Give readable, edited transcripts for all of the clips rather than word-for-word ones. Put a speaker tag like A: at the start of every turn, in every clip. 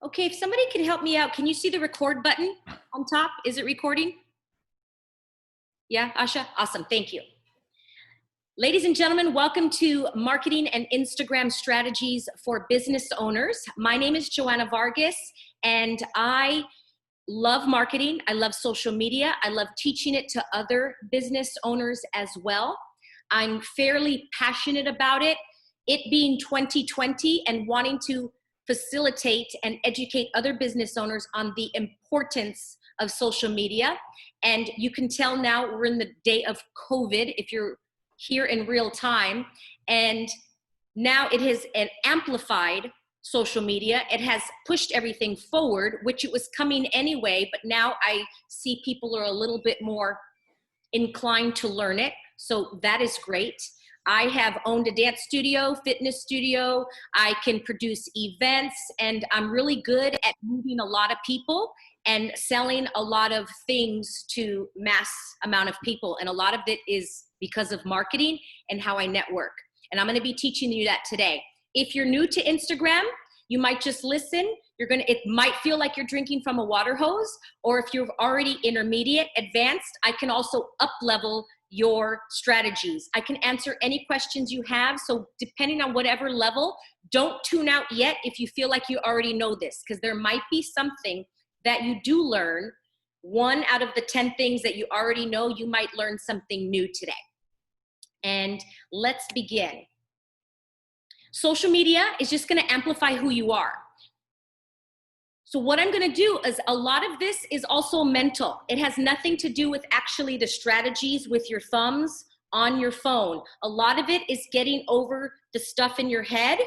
A: Okay, if somebody can help me out, can you see the record button on top? Is it recording? Yeah, Asha? Awesome, thank you. Ladies and gentlemen, welcome to Marketing and Instagram Strategies for Business Owners. My name is Joanna Vargas, and I love marketing. I love social media. I love teaching it to other business owners as well. I'm fairly passionate about it. It being 2020 and wanting to facilitate and educate other business owners on the importance of social media. And you can tell now we're in the day of COVID if you're here in real time. And now it has amplified social media. It has pushed everything forward, which it was coming anyway, but now I see people are a little bit more inclined to learn it. So that is great. I have owned a dance studio, fitness studio. I can produce events, and I'm really good at moving a lot of people and selling a lot of things to mass amount of people. And a lot of it is because of marketing and how I network. And I'm gonna be teaching you that today. If you're new to Instagram, you might just listen. It might feel like you're drinking from a water hose, or if you're already intermediate, advanced, I can also up-level your strategies. I can answer any questions you have. So depending on whatever level, don't tune out yet if you feel like you already know this, because there might be something that you do learn. 1 out of the 10 things that you already know, you might learn something new today. And let's begin. Social media is just going to amplify who you are. So what I'm going to do is a lot of this is also mental. It has nothing to do with actually the strategies with your thumbs on your phone. A lot of it is getting over the stuff in your head.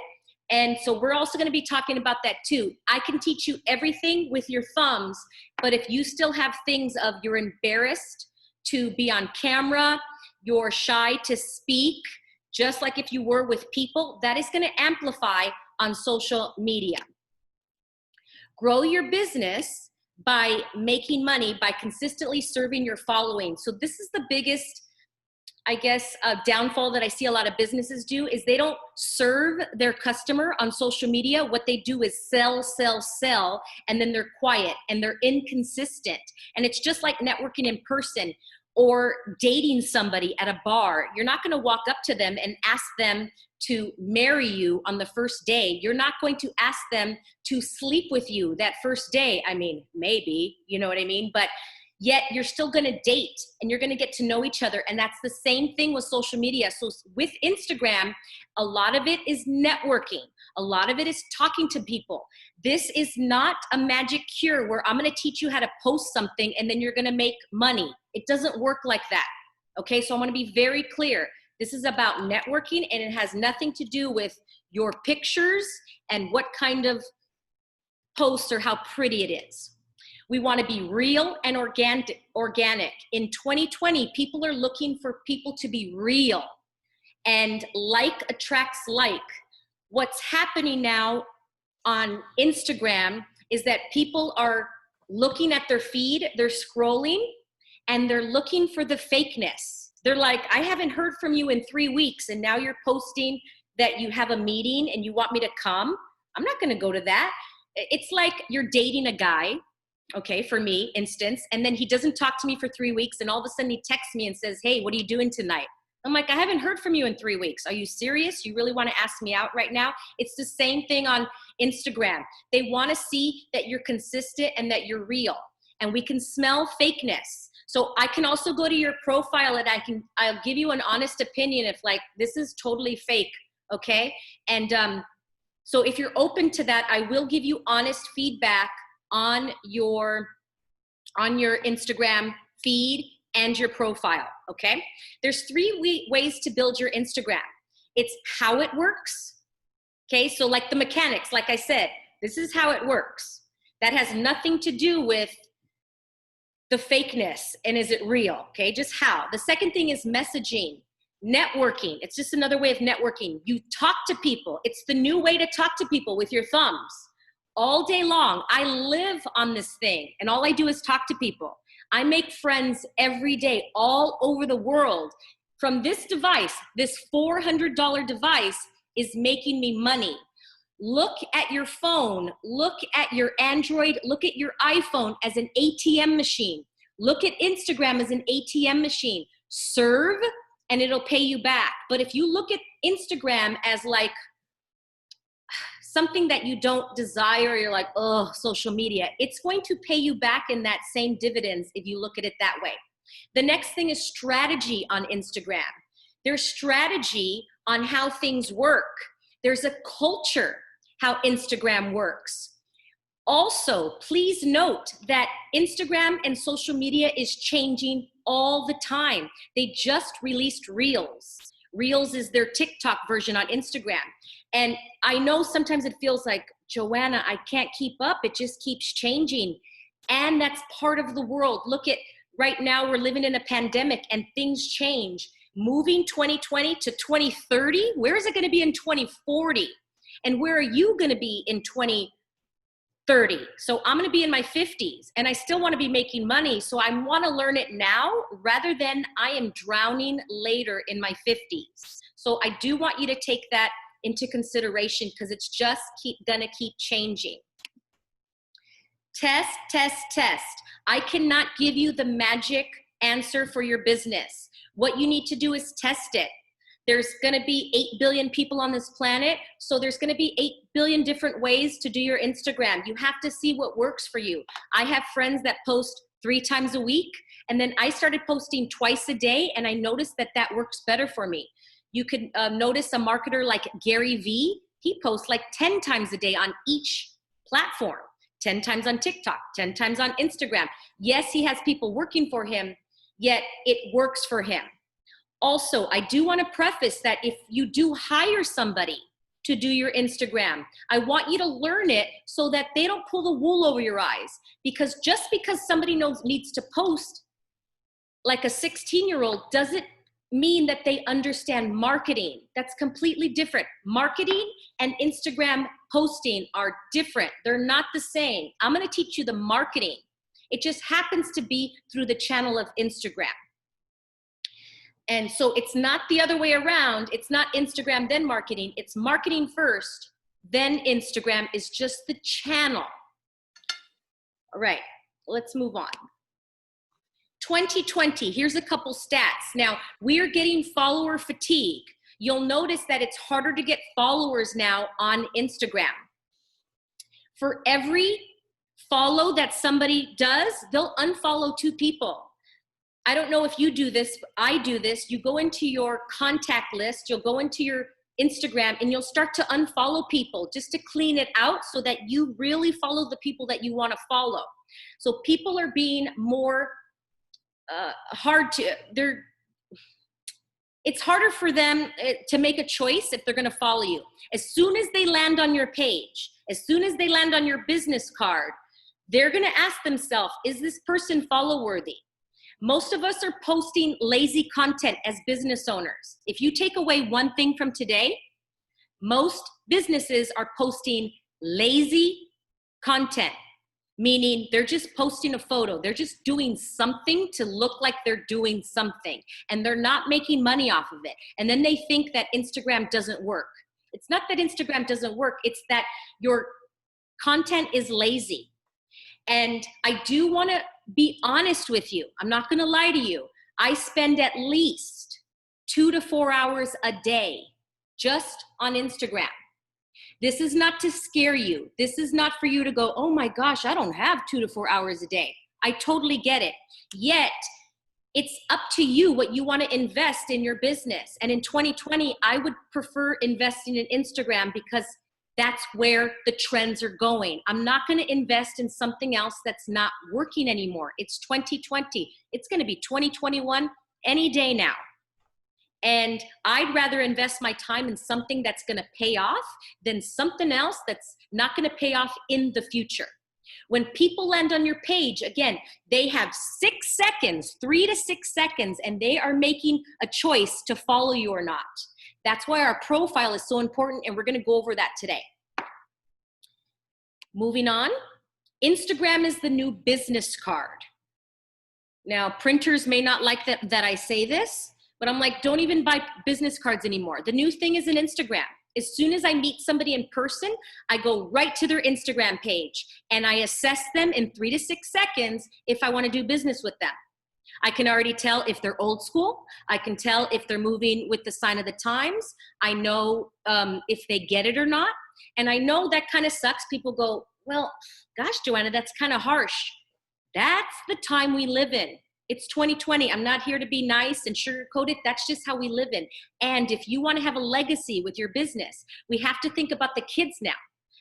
A: And so we're also going to be talking about that too. I can teach you everything with your thumbs, but if you still have things of you're embarrassed to be on camera, you're shy to speak, just like if you were with people, that is going to amplify on social media. Grow your business by making money, by consistently serving your following. So this is the biggest, I guess, downfall that I see a lot of businesses do is they don't serve their customer on social media. What they do is sell, sell, sell, and then they're quiet and they're inconsistent. And it's just like networking in person or dating somebody at a bar. You're not going to walk up to them and ask them to marry you on the first day. You're not going to ask them to sleep with you that first day. I mean, maybe, you know what I mean? But yet you're still going to date and you're going to get to know each other. And that's the same thing with social media. So with Instagram, a lot of it is networking. A lot of it is talking to people. This is not a magic cure where I'm going to teach you how to post something and then you're going to make money. It doesn't work like that. Okay, so I'm going to be very clear. This is about networking, and it has nothing to do with your pictures and what kind of posts or how pretty it is. We want to be real and organic. In 2020, people are looking for people to be real, and like attracts like. What's happening now on Instagram is that people are looking at their feed, they're scrolling, and they're looking for the fakeness. They're like, I haven't heard from you in 3 weeks, and now you're posting that you have a meeting and you want me to come. I'm not going to go to that. It's like you're dating a guy, okay, for me, instance, and then he doesn't talk to me for 3 weeks, and all of a sudden he texts me and says, hey, what are you doing tonight? I'm like, I haven't heard from you in 3 weeks. Are you serious? You really want to ask me out right now? It's the same thing on Instagram. They want to see that you're consistent and that you're real, and we can smell fakeness. So I can also go to your profile and I'll give you an honest opinion if like, this is totally fake, okay? And so if you're open to that, I will give you honest feedback on your Instagram feed and your profile, okay? There's 3 ways to build your Instagram. It's how it works, okay? So like the mechanics, like I said, this is how it works. That has nothing to do with the fakeness and is it real, okay? Just how. The second thing is messaging, networking. It's just another way of networking. You talk to people. It's the new way to talk to people with your thumbs. All day long, I live on this thing and all I do is talk to people. I make friends every day all over the world. From this device, this $400 device is making me money. Look at your phone, look at your Android, look at your iPhone as an ATM machine. Look at Instagram as an ATM machine. Serve and it'll pay you back. But if you look at Instagram as like something that you don't desire, you're like, oh, social media, it's going to pay you back in that same dividends if you look at it that way. The next thing is strategy on Instagram. There's strategy on how things work. There's a culture how Instagram works. Also, please note that Instagram and social media is changing all the time. They just released Reels. Reels is their TikTok version on Instagram. And I know sometimes it feels like, Joanna, I can't keep up. It just keeps changing. And that's part of the world. Look at right now, we're living in a pandemic and things change. Moving 2020 to 2030, where is it going to be in 2040? And where are you going to be in 2030? So I'm going to be in my 50s and I still want to be making money. So I want to learn it now rather than I am drowning later in my 50s. So I do want you to take that into consideration because it's just going to keep changing. Test, test, test. I cannot give you the magic answer for your business. What you need to do is test it. There's going to be 8 billion people on this planet, so there's going to be 8 billion different ways to do your Instagram. You have to see what works for you. I have friends that post 3 times a week, and then I started posting twice a day, and I noticed that that works better for me. You could notice a marketer like Gary Vee. He posts like 10 times a day on each platform, 10 times on TikTok, 10 times on Instagram. Yes, he has people working for him, yet it works for him. Also, I do want to preface that if you do hire somebody to do your Instagram, I want you to learn it so that they don't pull the wool over your eyes. Because just because somebody needs to post like a 16-year-old doesn't mean that they understand marketing. That's completely different. Marketing and Instagram posting are different. They're not the same. I'm going to teach you the marketing. It just happens to be through the channel of Instagram. And so it's not the other way around. It's not Instagram, then marketing. It's marketing first, then Instagram is just the channel. All right, let's move on. 2020, here's a couple stats. Now, we're getting follower fatigue. You'll notice that it's harder to get followers now on Instagram. For every follow that somebody does, they'll unfollow 2 people. I don't know if you do this, but I do this. You go into your contact list, you'll go into your Instagram and you'll start to unfollow people just to clean it out so that you really follow the people that you want to follow. So people are being more it's harder for them to make a choice if they're going to follow you. As soon as they land on your page, as soon as they land on your business card, they're going to ask themselves, is this person follow worthy? Most of us are posting lazy content as business owners. If you take away one thing from today, most businesses are posting lazy content, meaning they're just posting a photo. They're just doing something to look like they're doing something, and they're not making money off of it. And then they think that Instagram doesn't work. It's not that Instagram doesn't work. It's that your content is lazy. And I do want to be honest with you. I'm not going to lie to you. I spend at least 2 to 4 hours a day just on Instagram. This is not to scare you. This is not for you to go, oh my gosh, I don't have 2 to 4 hours a day. I totally get it. Yet, it's up to you what you want to invest in your business. And in 2020, I would prefer investing in Instagram because that's where the trends are going. I'm not going to invest in something else that's not working anymore. It's 2020. It's going to be 2021 any day now. And I'd rather invest my time in something that's going to pay off than something else that's not going to pay off in the future. When people land on your page, again, they have 6 seconds, 3 to 6 seconds, and they are making a choice to follow you or not. That's why our profile is so important, and we're going to go over that today. Moving on, Instagram is the new business card. Now, printers may not like that I say this, but I'm like, don't even buy business cards anymore. The new thing is an Instagram. As soon as I meet somebody in person, I go right to their Instagram page and I assess them in 3 to 6 seconds if I want to do business with them. I can already tell if they're old school. I can tell if they're moving with the sign of the times. I know if they get it or not. And I know that kind of sucks. People go, well, gosh, Joanna, that's kind of harsh. That's the time we live in. It's 2020. I'm not here to be nice and sugarcoat it. That's just how we live in. And if you want to have a legacy with your business, we have to think about the kids now,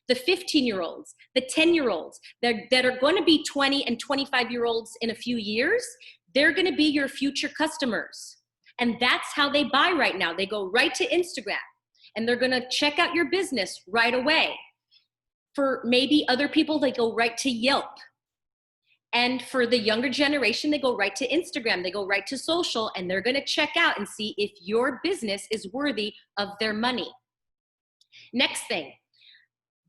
A: the 15-year-olds, the 10-year-olds that are going to be 20 and 25-year-olds in a few years. They're going to be your future customers. And that's how they buy right now. They go right to Instagram and they're going to check out your business right away. For maybe other people, they go right to Yelp. And for the younger generation, they go right to Instagram, they go right to social, and they're gonna check out and see if your business is worthy of their money. Next thing,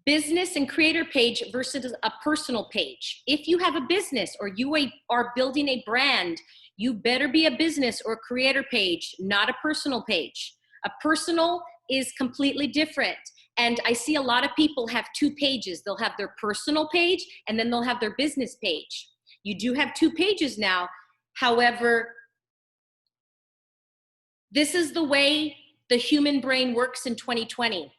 A: business and creator page versus a personal page. If you have a business or you are building a brand, you better be a business or creator page, not a personal page. A personal is completely different. And I see a lot of people have 2 pages. They'll have their personal page and then they'll have their business page. You do have 2 pages now. However, this is the way the human brain works in 2020.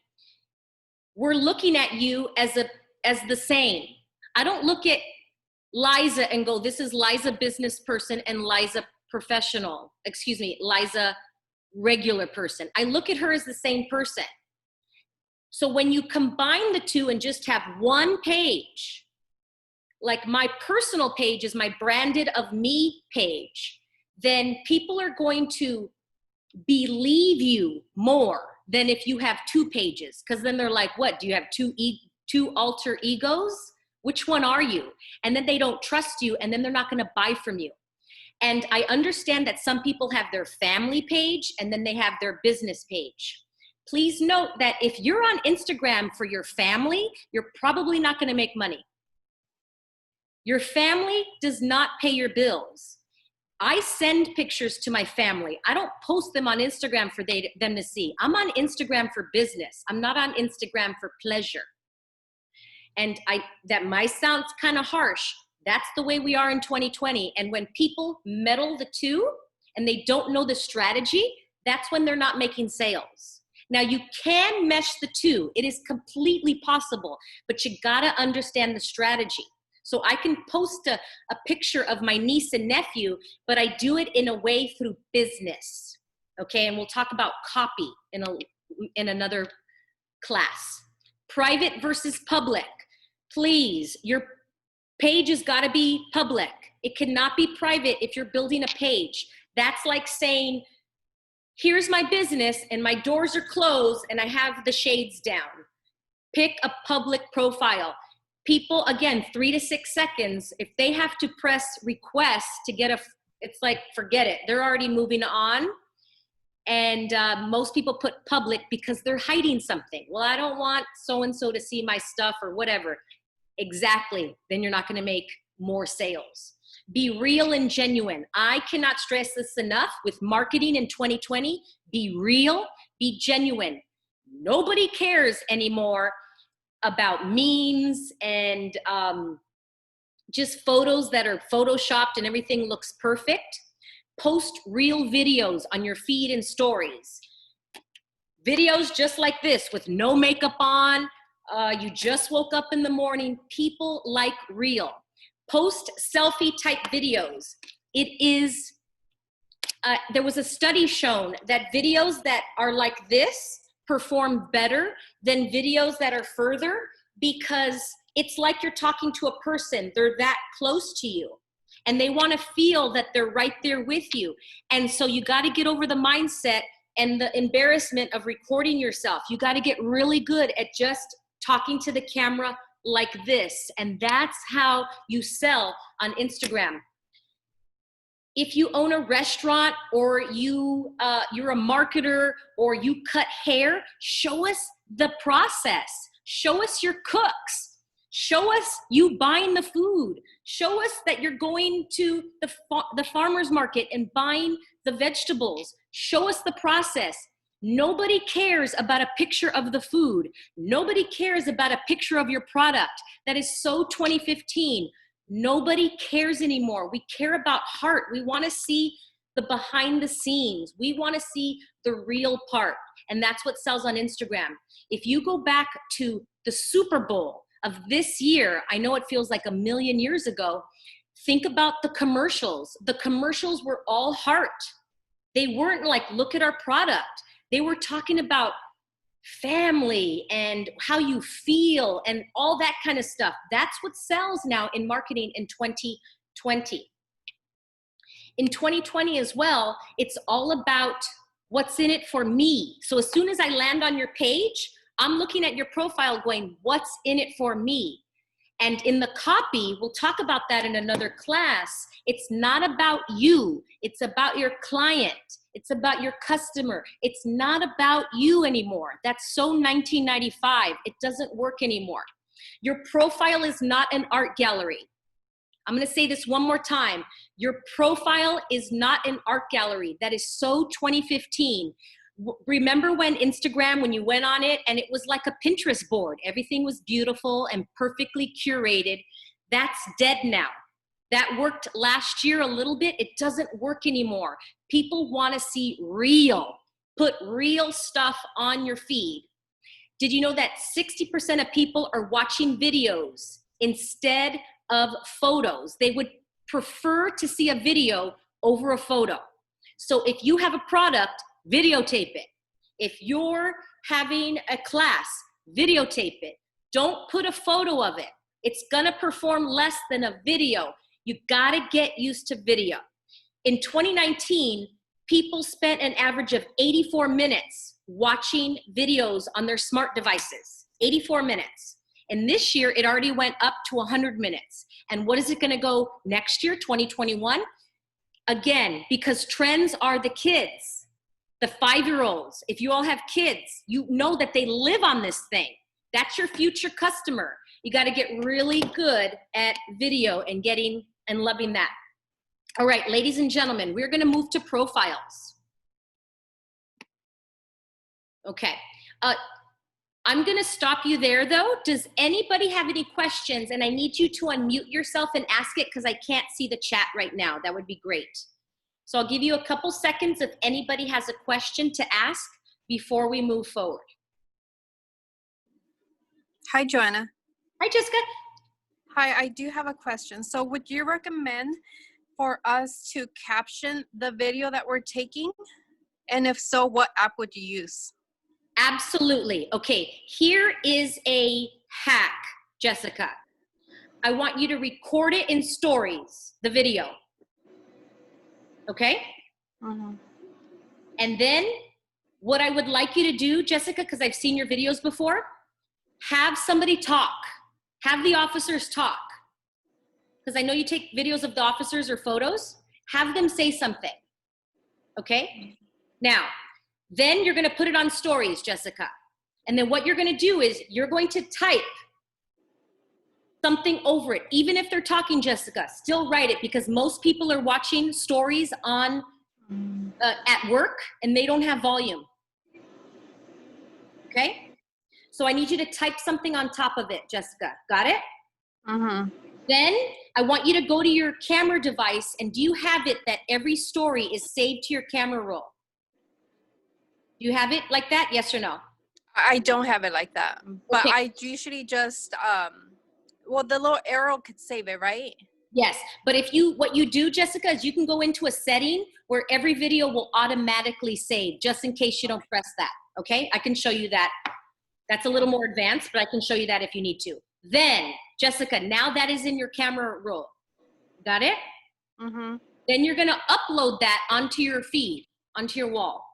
A: We're looking at you as the same. I don't look at Liza and go, this is Liza business person and Liza professional, Liza regular person. I look at her as the same person. So when you combine the 2 and just have 1 page, like my personal page is my branded of me page, then people are going to believe you more than if you have 2 pages. Because then they're like, what, do you have 2 alter egos? Which one are you? And then they don't trust you and then they're not gonna buy from you. And I understand that some people have their family page and then they have their business page. Please note that if you're on Instagram for your family, you're probably not gonna make money. Your family does not pay your bills. I send pictures to my family. I don't post them on Instagram for them to see. I'm on Instagram for business. I'm not on Instagram for pleasure. And that might sound kind of harsh. That's the way we are in 2020. And when people meddle the 2 and they don't know the strategy, that's when they're not making sales. Now you can mesh the 2. It is completely possible, but you gotta understand the strategy. So I can post a picture of my niece and nephew, but I do it in a way through business, okay? And we'll talk about copy in another class. Private versus public. Please, your page has gotta be public. It cannot be private if you're building a page. That's like saying, here's my business and my doors are closed and I have the shades down. Pick a public profile. People, again, 3 to 6 seconds, if they have to press request to get it's like, forget it. They're already moving on. And most people put public because they're hiding something. Well, I don't want so-and-so to see my stuff or whatever. Exactly. Then you're not going to make more sales. Be real and genuine. I cannot stress this enough with marketing in 2020. Be real, be genuine. Nobody cares anymore about memes and just photos that are photoshopped and everything looks perfect. Post real videos on your feed and stories. Videos just like this with no makeup on. You just woke up in the morning. People like real. Post selfie type videos. It is, there was a study shown that videos that are like this perform better than videos that are further because it's like you're talking to a person. They're that close to you and they want to feel that they're right there with you. And so you got to get over the mindset and the embarrassment of recording yourself. You got to get really good at just talking to the camera like this. And that's how you sell on Instagram. If you own a restaurant or you're a marketer or you cut hair, show us the process. Show us your cooks. Show us you buying the food. Show us that you're going to the farmer's market and buying the vegetables. Show us the process. Nobody cares about a picture of the food. Nobody cares about a picture of your product. That is so 2015. Nobody cares anymore. We care about heart. We want to see the behind the scenes. We want to see the real part. And that's what sells on Instagram. If you go back to the Super Bowl of this year, I know it feels like a million years ago. Think about the commercials. The commercials were all heart. They weren't like, look at our product. They were talking about family and how you feel and all that kind of stuff. That's what sells now in marketing in 2020. In 2020 as well, it's all about what's in it for me. So as soon as I land on your page, I'm looking at your profile going, what's in it for me? And in the copy, we'll talk about that in another class. It's not about you. It's about your client. It's about your customer. It's not about you anymore. That's so 1995. It doesn't work anymore. Your profile is not an art gallery. I'm going to say this one more time. Your profile is not an art gallery. That is so 2015. Remember when Instagram, when you went on it and it was like a Pinterest board, everything was beautiful and perfectly curated. That's dead now. That worked last year a little bit. It doesn't work anymore. People want to see real. Put real stuff on your feed. Did you know that 60% of people are watching videos instead of photos? They would prefer to see a video over a photo. So if you have a product, videotape it. If you're having a class, videotape it. Don't put a photo of it. It's gonna perform less than a video. You gotta get used to video. In 2019, people spent an average of 84 minutes watching videos on their smart devices. 84 minutes. And this year, it already went up to 100 minutes. And what is it gonna go next year, 2021? Again, because trends are the kids. The 5-year-olds, if you all have kids, you know that they live on this thing. That's your future customer. You got to get really good at video and getting and loving that. All right, ladies and gentlemen, we're going to move to profiles. Okay. I'm going to stop you there, though. Does anybody have any questions? And I need you to unmute yourself and ask it because I can't see the chat right now. That would be great. So I'll give you a couple seconds if anybody has a question to ask before we move forward.
B: Hi, Joanna.
A: Hi, Jessica.
B: Hi, I do have a question. So would you recommend for us to caption the video that we're taking? And if so, what app would you use?
A: Absolutely. Okay, here is a hack, Jessica. I want you to record it in stories, the video. Okay?
B: Mm-hmm.
A: And then what I would like you to do, Jessica, because I've seen your videos before, have somebody talk. Have the officers talk. Because I know you take videos of the officers or photos. Have them say something. Okay? Now, then you're going to put it on stories, Jessica. And then what you're going to do is you're going to type something over it. Even if they're talking, Jessica, still write it because most people are watching stories on at work and they don't have volume. Okay? So I need you to type something on top of it, Jessica. Got it?
B: Mm-hmm.
A: Then I want you to go to your camera device, and do you have it that every story is saved to your camera roll? Do you have it like that? Yes or no?
B: I don't have it like that, but
A: Okay.
B: I usually just, well, the little arrow could save it, right?
A: Yes, but if you, what you do, Jessica, is you can go into a setting where every video will automatically save, just in case you don't press that, okay? I can show you that. That's a little more advanced, but I can show you that if you need to. Then, Jessica, now that is in your camera roll. Got it?
B: Mm-hmm.
A: Then you're gonna upload that onto your feed, onto your wall.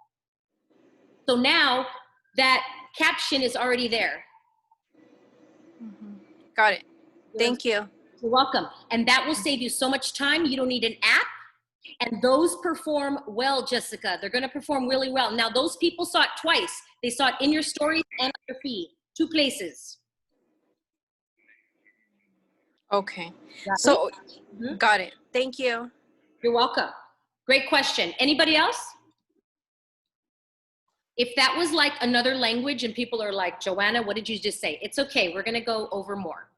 A: So now that caption is already there.
B: Mm-hmm. Got it. Thank you.
A: You're welcome. And that will save you so much time. You don't need an app. And those perform well, Jessica. They're going to perform really well. Now, those people saw it twice. They saw it in your stories and on your feed. 2 places.
B: Okay.
A: Got
B: So,
A: it?
B: Got it. Thank you.
A: You're welcome. Great question. Anybody else? If that was like another language and people are like, Joanna, what did you just say? It's okay. We're going to go over more.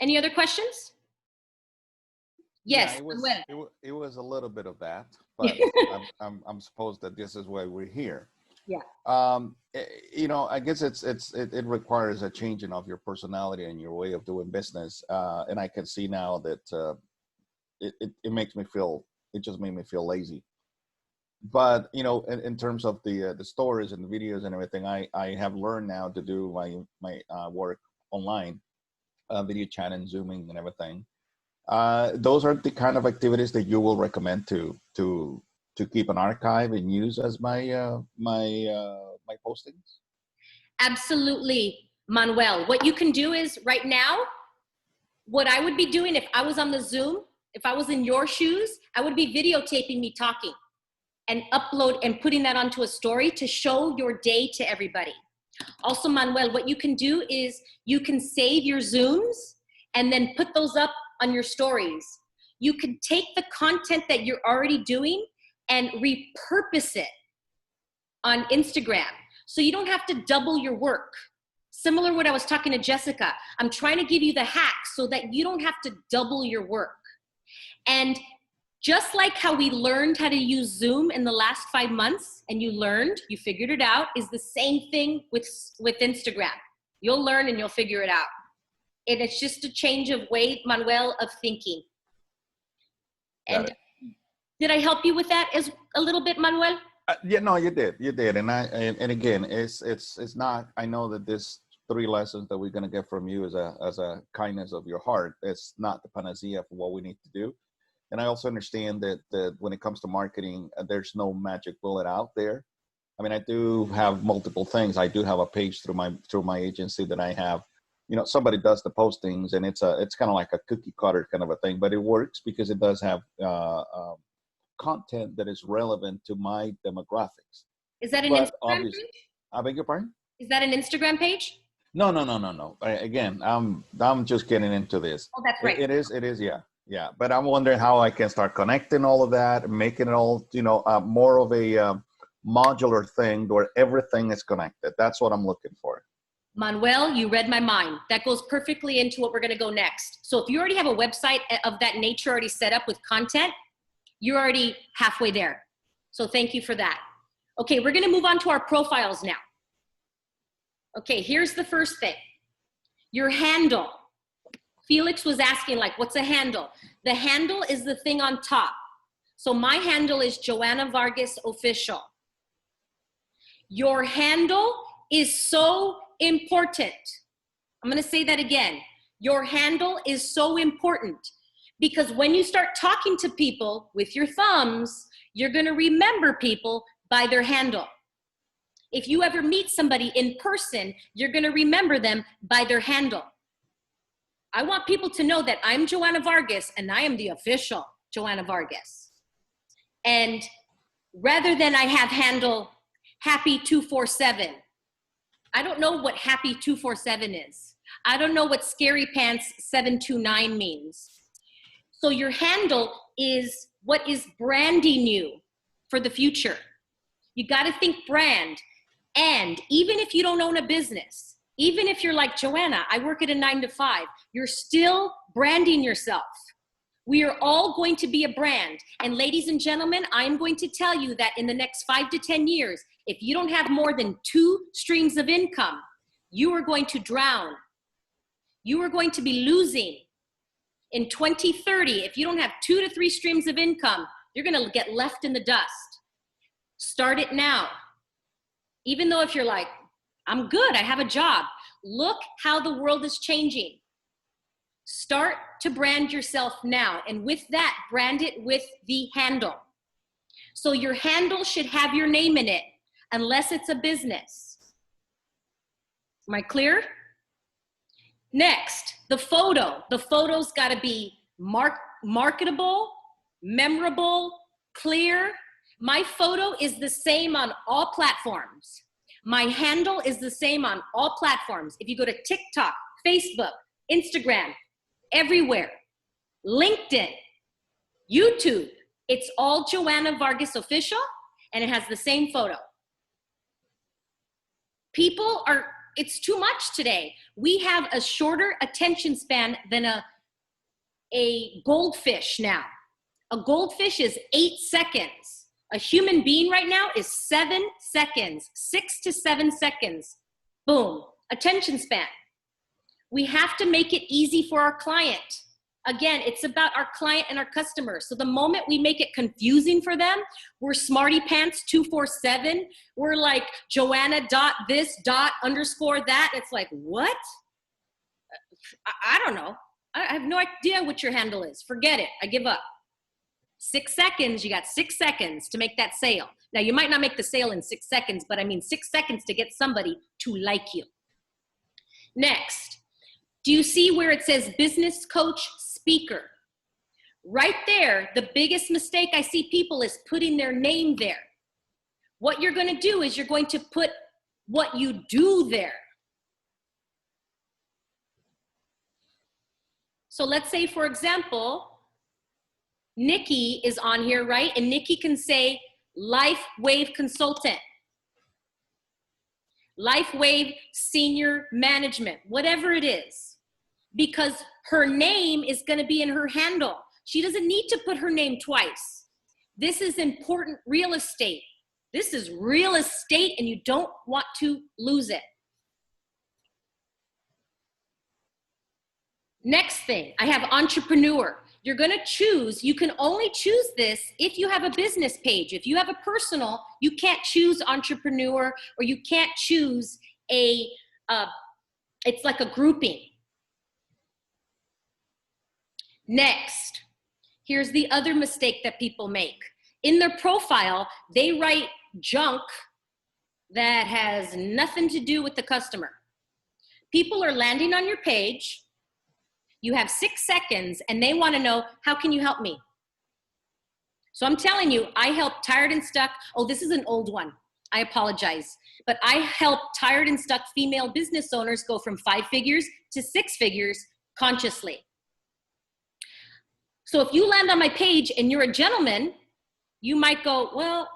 A: Any other questions? Yes.
C: Yeah, it was a little bit of that, but I'm supposed that this is why we're here.
A: Yeah.
C: You know, I guess it requires a changing of your personality and your way of doing business. And I can see now that it makes me feel, it just made me feel lazy. But you know, in terms of the stories and the videos and everything, I have learned now to do my work online, video chat and Zooming and everything. Those are the kind of activities that you will recommend to keep an archive and use as my my postings.
A: Absolutely, Manuel. What you can do is right now, what I would be doing if I was on the Zoom, if I was in your shoes, I would be videotaping me talking and upload and putting that onto a story to show your day to everybody. Also, Manuel, what you can do is you can save your Zooms and then put those up on your stories. You can take the content that you're already doing and repurpose it on Instagram. So you don't have to double your work. Similar to what I was talking to Jessica, I'm trying to give you the hacks so that you don't have to double your work. And just like how we learned how to use Zoom in the last 5 months, and you learned, you figured it out, is the same thing with Instagram. You'll learn and you'll figure it out. And it's just a change of way, Manuel, of thinking. And did I help you with that as a little bit, Manuel?
C: Yeah, no, you did, and again, it's not. I know that this 3 lessons that we're gonna get from you as a kindness of your heart. It's not the panacea for what we need to do. And I also understand that when it comes to marketing, there's no magic bullet out there. I mean, I do have multiple things. I do have a page through my agency that I have. You know, somebody does the postings, and it's kind of like a cookie cutter kind of a thing, but it works because it does have content that is relevant to my demographics.
A: Is that an Instagram page?
C: I beg your pardon?
A: Is that an Instagram page?
C: No. Again, I'm just getting into this.
A: Oh, that's right.
C: It is, yeah. Yeah, but I'm wondering how I can start connecting all of that, making it all, you know, more of a modular thing where everything is connected. That's what I'm looking for.
A: Manuel, you read my mind. That goes perfectly into what we're going to go next. So if you already have a website of that nature already set up with content, you're already halfway there. So thank you for that. Okay, we're going to move on to our profiles now. Okay, here's the first thing. Your handle. Felix was asking, like, what's a handle? The handle is the thing on top. So my handle is Joanna Vargas Official. Your handle is so important. I'm going to say that again. Your handle is so important because when you start talking to people with your thumbs, you're going to remember people by their handle. If you ever meet somebody in person, you're going to remember them by their handle. I want people to know that I'm Joanna Vargas and I am the official Joanna Vargas. And rather than I have handle Happy247, I don't know what Happy247 is. I don't know what Scary Pants 729 means. So your handle is what is branding you for the future. You got to think brand. And even if you don't own a business, even if you're like Joanna, I work at a 9-to-5, you're still branding yourself. We are all going to be a brand. And ladies and gentlemen, I'm going to tell you that in the next 5 to 10 years, if you don't have more than 2 streams of income, you are going to drown. You are going to be losing. In 2030, if you don't have 2 to 3 streams of income, you're going to get left in the dust. Start it now. Even though if you're like, I'm good, I have a job. Look how the world is changing. Start to brand yourself now. And with that, brand it with the handle. So your handle should have your name in it, unless it's a business. Am I clear? Next, the photo. The photo's gotta be marketable, memorable, clear. My photo is the same on all platforms. My handle is the same on all platforms. If you go to TikTok, Facebook, Instagram, everywhere, LinkedIn, YouTube, it's all Joanna Vargas Official, and it has the same photo. People are, it's too much today. We have a shorter attention span than a goldfish now. A goldfish is 8 seconds. A human being right now is 7 seconds, 6 to 7 seconds. Boom, attention span. We have to make it easy for our client. Again, it's about our client and our customer. So the moment we make it confusing for them, we're smarty pants 247. We're like Joanna dot this dot underscore that. It's like, what? I don't know. I have no idea what your handle is. Forget it. I give up. 6 seconds, you got 6 seconds to make that sale. Now, you might not make the sale in 6 seconds, but I mean 6 seconds to get somebody to like you. Next, do you see where it says business coach speaker? Right there, the biggest mistake I see people is putting their name there. What you're going to do is you're going to put what you do there. So let's say, for example, Nikki is on here, right? And Nikki can say Life Wave Consultant, Life Wave Senior Management, whatever it is, because her name is going to be in her handle. She doesn't need to put her name twice. This is important real estate. This is real estate, and you don't want to lose it. Next thing, I have entrepreneur. You're going to choose, you can only choose this if you have a business page. If you have a personal, you can't choose entrepreneur, or you can't choose a, it's like a grouping. Next, here's the other mistake that people make. In their profile, they write junk that has nothing to do with the customer. People are landing on your page. You have 6 seconds and they want to know, how can you help me? So I'm telling you, I help tired and stuck. Oh, this is an old one. I apologize. But I help tired and stuck female business owners go from 5 figures to 6 figures consciously. So if you land on my page and you're a gentleman, you might go, well,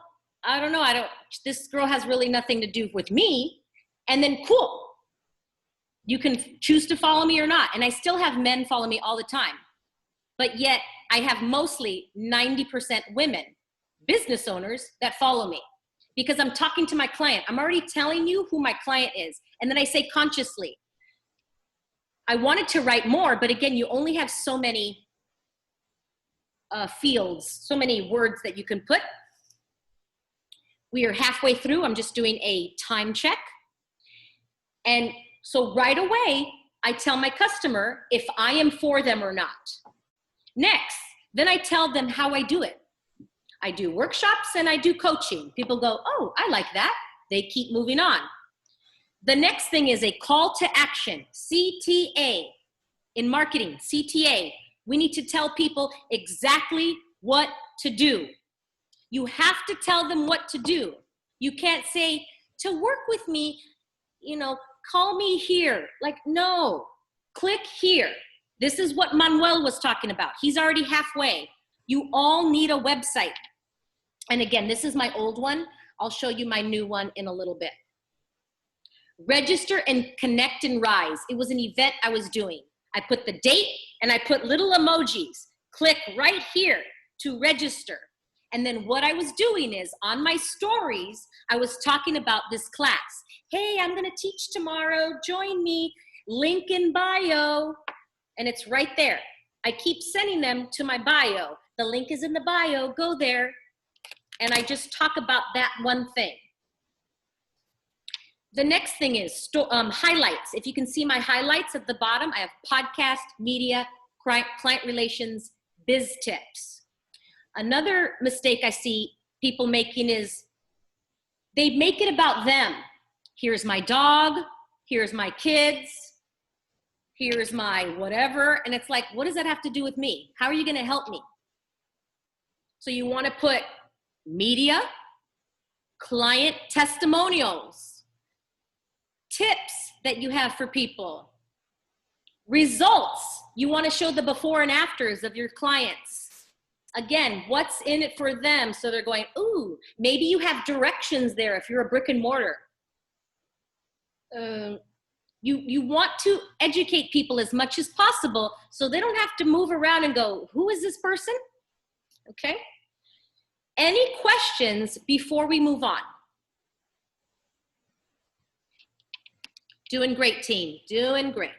A: I don't know. This girl has really nothing to do with me. And then cool. You can choose to follow me or not. And I still have men follow me all the time. But yet I have mostly 90% women, business owners that follow me because I'm talking to my client. I'm already telling you who my client is. And then I say consciously. I wanted to write more, but again, you only have so many fields, so many words that you can put. We are halfway through. I'm just doing a time check. And so right away, I tell my customer if I am for them or not. Next, then I tell them how I do it. I do workshops and I do coaching. People go, oh, I like that. They keep moving on. The next thing is a call to action, CTA. In marketing, CTA. We need to tell people exactly what to do. You have to tell them what to do. You can't say, to work with me, call me here. Like, no, click here. This is what Manuel was talking about. He's already halfway. You all need a website. And again, this is my old one. I'll show you my new one in a little bit. Register and connect and rise. It was an event I was doing. I put the date and I put little emojis. Click right here to register. And then what I was doing is on my stories, I was talking about this class. Hey, I'm going to teach tomorrow. Join me. Link in bio. And it's right there. I keep sending them to my bio. The link is in the bio. Go there. And I just talk about that one thing. The next thing is highlights. If you can see my highlights at the bottom, I have podcast, media, client relations, biz tips. Another mistake I see people making is they make it about them. Here's my dog, here's my kids, here's my whatever. And it's like, what does that have to do with me? How are you going to help me? So you want to put media, client testimonials, tips that you have for people, results. You want to show the before and afters of your clients. Again, what's in it for them? So they're going, ooh, maybe you have directions there if you're a brick and mortar. you want to educate people as much as possible so they don't have to move around and go, who is this person? Okay. Any questions before we move on? Doing great, team. Doing great.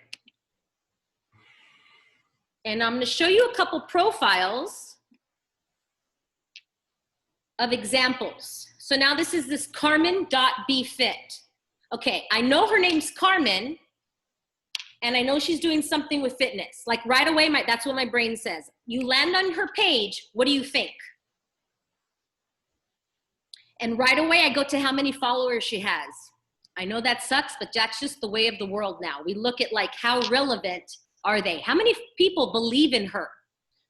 A: And I'm going to show you a couple profiles of examples. So now this is this Carmen.bfit. Okay, I know her name's Carmen, and I know she's doing something with fitness. Like right away, that's what my brain says. You land on her page, what do you think? And right away, I go to how many followers she has. I know that sucks, but that's just the way of the world now. We look at like, how relevant are they? How many people believe in her?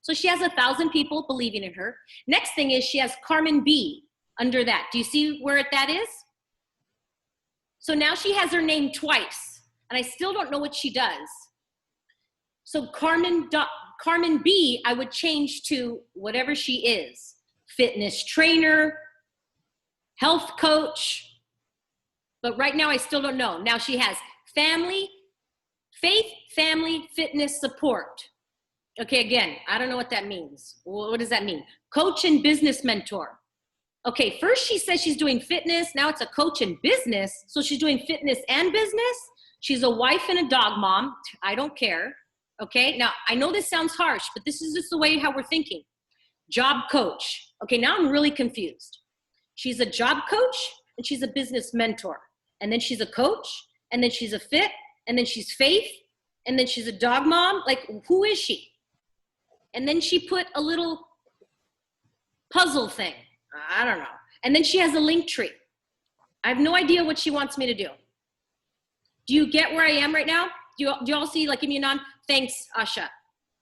A: So she has 1,000 people believing in her. Next thing is she has Carmen B under that. Do you see where that is? So now she has her name twice, and I still don't know what she does. So Carmen B, I would change to whatever she is. Fitness trainer, health coach. But right now I still don't know. Now she has faith, family, fitness support. Okay, again, I don't know what that means. What does that mean? Coach and business mentor. Okay, first she says she's doing fitness. Now it's a coach and business. So she's doing fitness and business. She's a wife and a dog mom. I don't care. Okay, now I know this sounds harsh, but this is just the way how we're thinking. Job coach. Okay, now I'm really confused. She's a job coach and she's a business mentor. And then she's a coach, and then she's a fit, and then she's faith, and then she's a dog mom. Like, who is she? And then she put a little puzzle thing. I don't know. And then she has a link tree. I have no idea what she wants me to do. Do you get where I am right now? Do you all see, like, give me a nod? Thanks, Asha.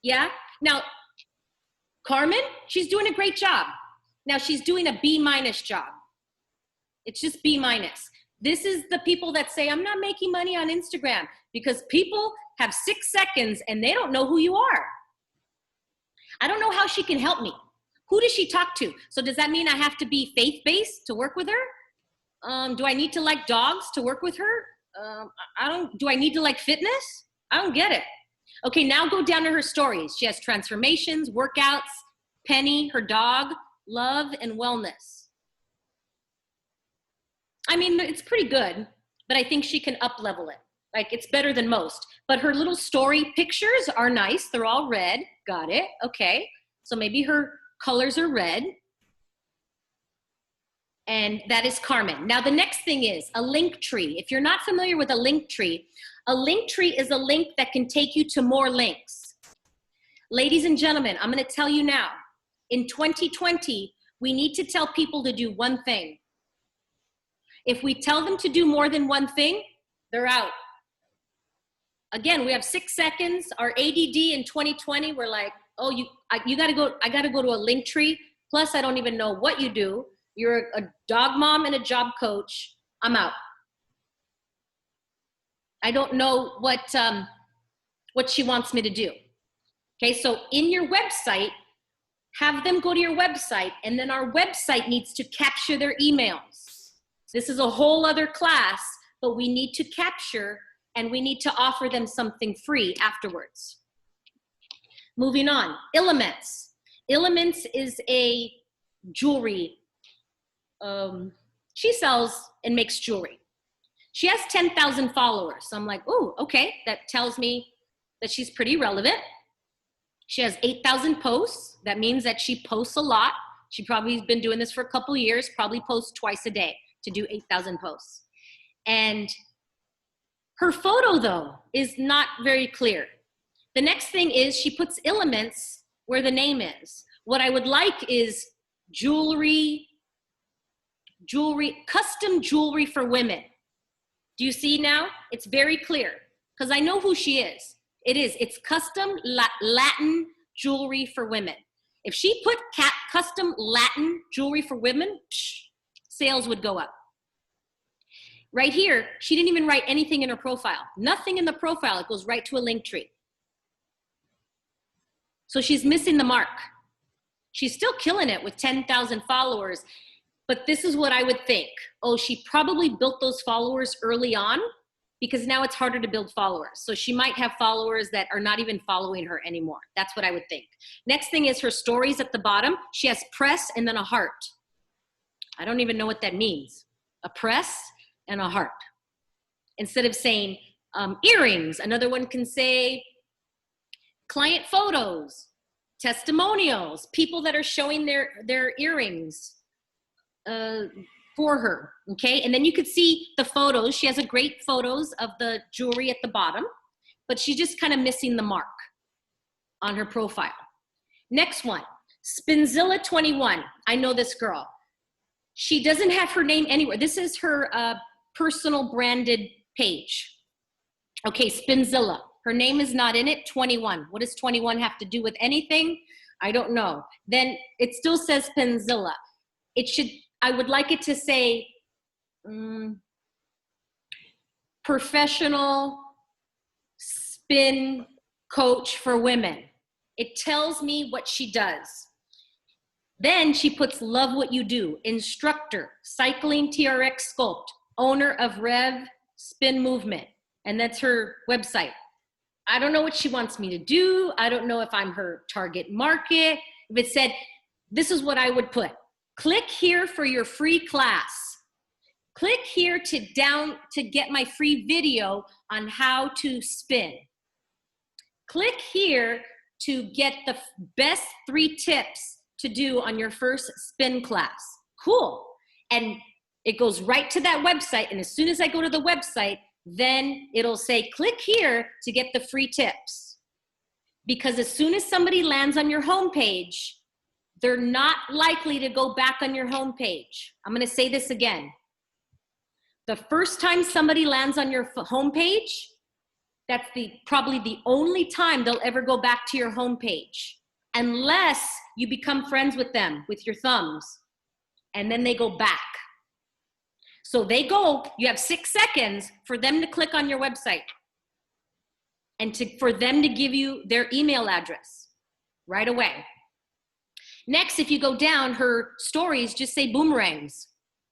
A: Yeah? Now, Carmen, she's doing a great job. Now she's doing a B- job. It's just B-. This is the people that say, I'm not making money on Instagram, because people have 6 seconds and they don't know who you are. I don't know how she can help me. Who does she talk to? So does that mean I have to be faith-based to work with her? Do I need to like dogs to work with her? Do I need to like fitness? I don't get it. Okay, now go down to her stories. She has transformations, workouts, Penny, her dog, love, and wellness. I mean, it's pretty good, but I think she can up-level it. Like, it's better than most. But her little story pictures are nice. They're all red. Got it. Okay. So maybe her colors are red. And that is Carmen. Now, the next thing is a link tree. If you're not familiar with a link tree is a link that can take you to more links. Ladies and gentlemen, I'm going to tell you now, in 2020, we need to tell people to do one thing. If we tell them to do more than one thing, they're out. Again, we have 6 seconds. Our ADD in 2020, we're like, oh, you gotta go, I gotta go to a link tree. Plus, I don't even know what you do. You're a dog mom and a job coach. I'm out. I don't know what she wants me to do. Okay, so in your website, have them go to your website, and then our website needs to capture their emails. This is a whole other class, but we need to capture and we need to offer them something free afterwards. Moving on, Elements. Elements is a jewelry. She sells and makes jewelry. She has 10,000 followers. So I'm like, oh, okay. That tells me that she's pretty relevant. She has 8,000 posts. That means that she posts a lot. She probably has been doing this for a couple of years, probably posts twice a day to do 8,000 posts. And her photo, though, is not very clear. The next thing is she puts elements where the name is. What I would like is jewelry, custom jewelry for women. Do you see now? It's very clear because I know who she is. It's custom Latin jewelry for women. If she put custom Latin jewelry for women, sales would go up. Right here, she didn't even write anything in her profile. Nothing in the profile. It goes right to a link tree. So she's missing the mark. She's still killing it with 10,000 followers. But this is what I would think. Oh, she probably built those followers early on because now it's harder to build followers. So she might have followers that are not even following her anymore. That's what I would think. Next thing is her stories at the bottom. She has press and then a heart. I don't even know what that means. A press and a heart. Instead of saying earrings, another one can say client photos, testimonials, people that are showing their earrings for her, okay? And then you could see the photos. She has a great photos of the jewelry at the bottom, but she's just kind of missing the mark on her profile. Next one, Spinzilla21. I know this girl. She doesn't have her name anywhere. This is her personal branded page. Okay, Spinzilla. Her name is not in it, 21. What does 21 have to do with anything? I don't know. Then it still says Spinzilla. I would like it to say professional spin coach for women. It tells me what she does. Then she puts love what you do, instructor, cycling TRX sculpt, owner of Rev Spin Movement. And that's her website. I don't know what she wants me to do. I don't know if I'm her target market. If it said, this is what I would put. Click here for your free class. Click here to get my free video on how to spin. Click here to get the best 3 tips to do on your first spin class. Cool. And it goes right to that website. And as soon as I go to the website, then it'll say, click here to get the free tips. Because as soon as somebody lands on your homepage, they're not likely to go back on your homepage. I'm going to say this again. The first time somebody lands on your homepage, that's probably the only time they'll ever go back to your homepage, unless you become friends with them with your thumbs, and then they go back. So you have 6 seconds for them to click on your website and for them to give you their email address right away. Next, if you go down, her stories just say boomerangs.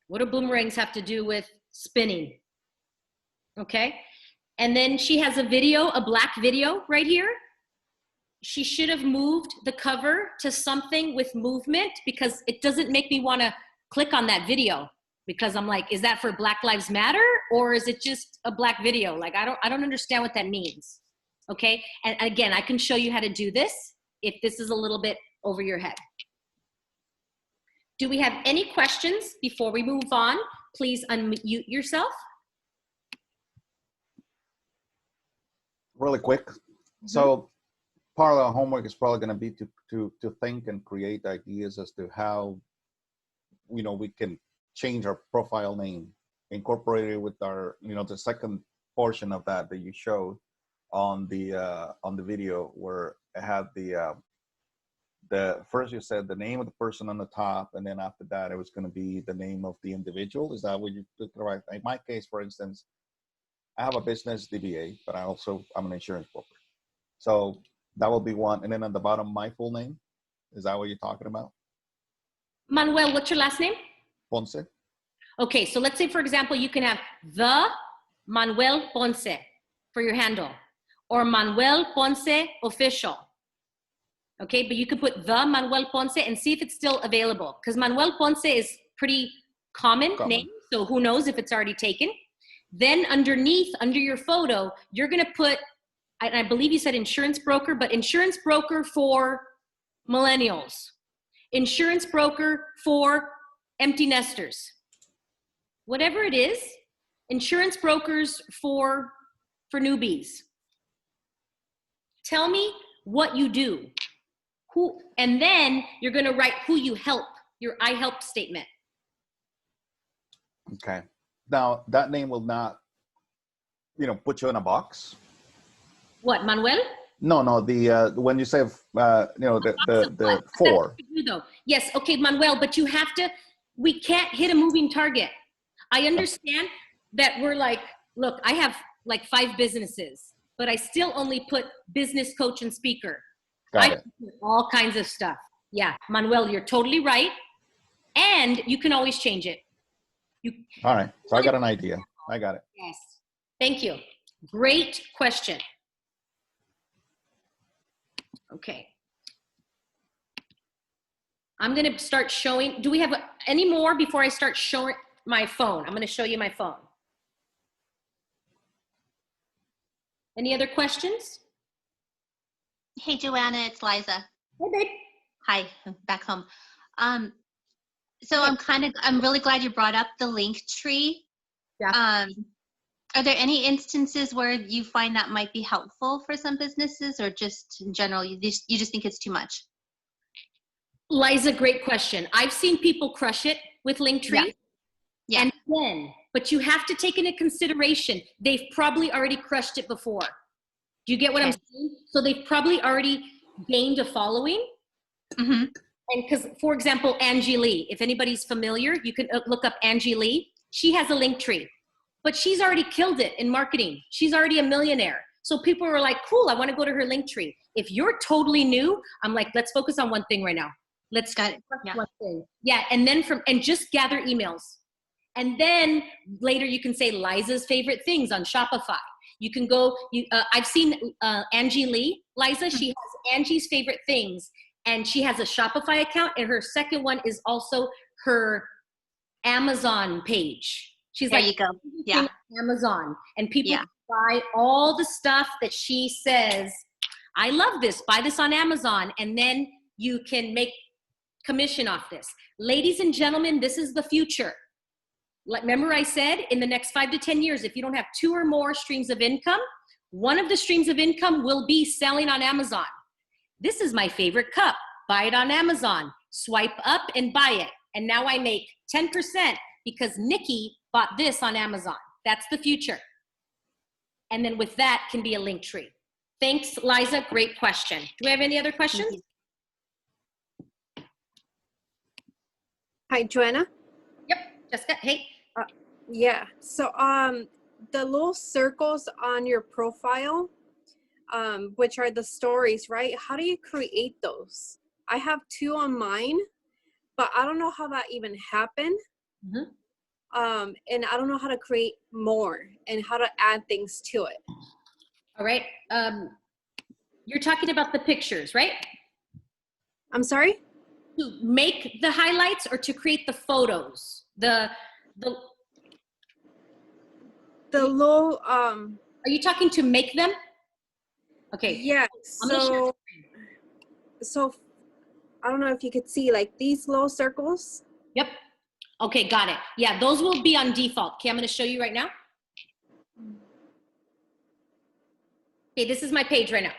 A: What do boomerangs have to do with spinning? Okay. And then she has a black video right here. She should have moved the cover to something with movement, because it doesn't make me want to click on that video, because I'm like, is that for Black Lives Matter, or is it just a black video? Like, I don't understand what that means. Okay. And again, I can show you how to do this if this is a little bit over your head. Do we have any questions before we move on? Please unmute yourself.
C: Really quick. So part of our homework is probably going to be to think and create ideas as to how, we can change our profile name, incorporate it with our, the second portion of that you showed on the video, where it had the first you said the name of the person on the top, and then after that it was going to be the name of the individual. Is that what you did? Right? In my case, for instance, I have a business DBA, but I'm an insurance broker. So that will be one. And then at the bottom, my full name. Is that what you're talking about?
A: Manuel, what's your last name?
C: Ponce.
A: Okay, so let's say, for example, you can have the Manuel Ponce for your handle, or Manuel Ponce Official. Okay, but you could put the Manuel Ponce and see if it's still available, because Manuel Ponce is pretty common name, so who knows if it's already taken. Then underneath, under your photo, you're going to put, I believe you said insurance broker, but insurance broker for millennials, insurance broker for empty nesters, whatever it is, insurance brokers for newbies. Tell me what you do. And then you're going to write who you help, your I help statement.
C: Okay. Now that name will not, put you in a box.
A: What, Manuel?
C: No. The when you say, the four.
A: Yes. Okay, Manuel, but we can't hit a moving target. I understand that we're like, look, I have like 5 businesses, but I still only put business coach and speaker.
C: Got it.
A: Put all kinds of stuff. Yeah, Manuel, you're totally right. And you can always change it.
C: All right. So I got an idea. I got it.
A: Yes. Thank you. Great question. Okay. I'm going to start showing. Do we have any more before I start showing my phone? I'm going to show you my phone. Any other questions?
D: Hey, Joanna, it's Liza.
A: Hey, babe.
D: Hi, back home. So I'm really glad you brought up the link tree.
A: Yeah.
D: Are there any instances where you find that might be helpful for some businesses, or just in general, you just think it's too much?
A: Liza, great question. I've seen people crush it with Linktree.
D: Yeah.
A: And then, but you have to take into consideration, they've probably already crushed it before. Do you get what I'm saying? So they've probably already gained a following.
D: Mm-hmm.
A: And because, for example, Angie Lee, if anybody's familiar, you can look up Angie Lee. She has a Linktree, but she's already killed it in marketing. She's already a millionaire. So people are like, cool, I want to go to her Linktree. If you're totally new, I'm like, let's focus on one thing right now. Let's
D: Got it. Yeah.
A: one thing. Yeah. And then and just gather emails. And then later you can say Liza's favorite things on Shopify. You can go, I've seen Angie Lee, Liza, she has Angie's favorite things. And she has a Shopify account, and her second one is also her Amazon page. She's
D: There
A: like,
D: you go. Yeah.
A: Amazon. And people
D: Yeah.
A: buy all the stuff that she says, I love this, buy this on Amazon. And then you can make commission off this. Ladies and gentlemen, this is the future. Remember I said in the next 5 to 10 years, if you don't have 2 or more streams of income, one of the streams of income will be selling on Amazon. This is my favorite cup. Buy it on Amazon. Swipe up and buy it. And now I make 10% because Nikki bought this on Amazon. That's the future. And then with that can be a link tree. Thanks, Liza. Great question. Do we have any other questions?
B: Hi, Joanna.
A: Yep. Jessica, hey.
B: Yeah. So the little circles on your profile, which are the stories, right? How do you create those? I have 2 on mine, but I don't know how that even happened.
A: Mm-hmm.
B: And I don't know how to create more and how to add things to it.
A: All right. You're talking about the pictures, right?
B: I'm sorry?
A: To make the highlights or to create the photos? The
B: little,
A: Are you talking to make them? Okay.
B: yeah. So I don't know if you could see like these little circles.
A: Yep. Okay, got it. Yeah, those will be on default. Okay, I'm going to show you right now. Okay, this is my page right now.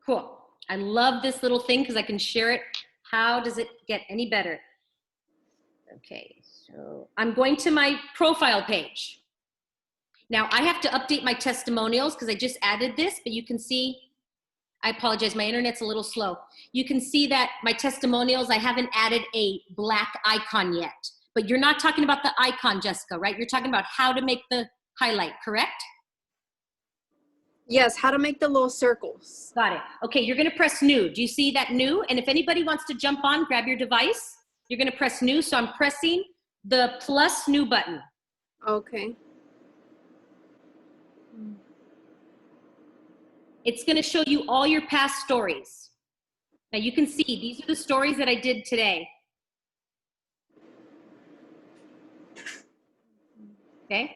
A: Cool. I love this little thing because I can share it. How does it get any better? Okay, so I'm going to my profile page. Now I have to update my testimonials because I just added this, but you can see, I apologize, my internet's a little slow. You can see that my testimonials, I haven't added a black icon yet, but you're not talking about the icon, Jessica, right? You're talking about how to make the highlight, correct?
B: Yes, how to make the little circles.
A: Got it. Okay, you're gonna press new. Do you see that new? And if anybody wants to jump on, grab your device. You're gonna press new. So I'm pressing the plus new button.
B: Okay.
A: It's gonna show you all your past stories. Now you can see, these are the stories that I did today. Okay.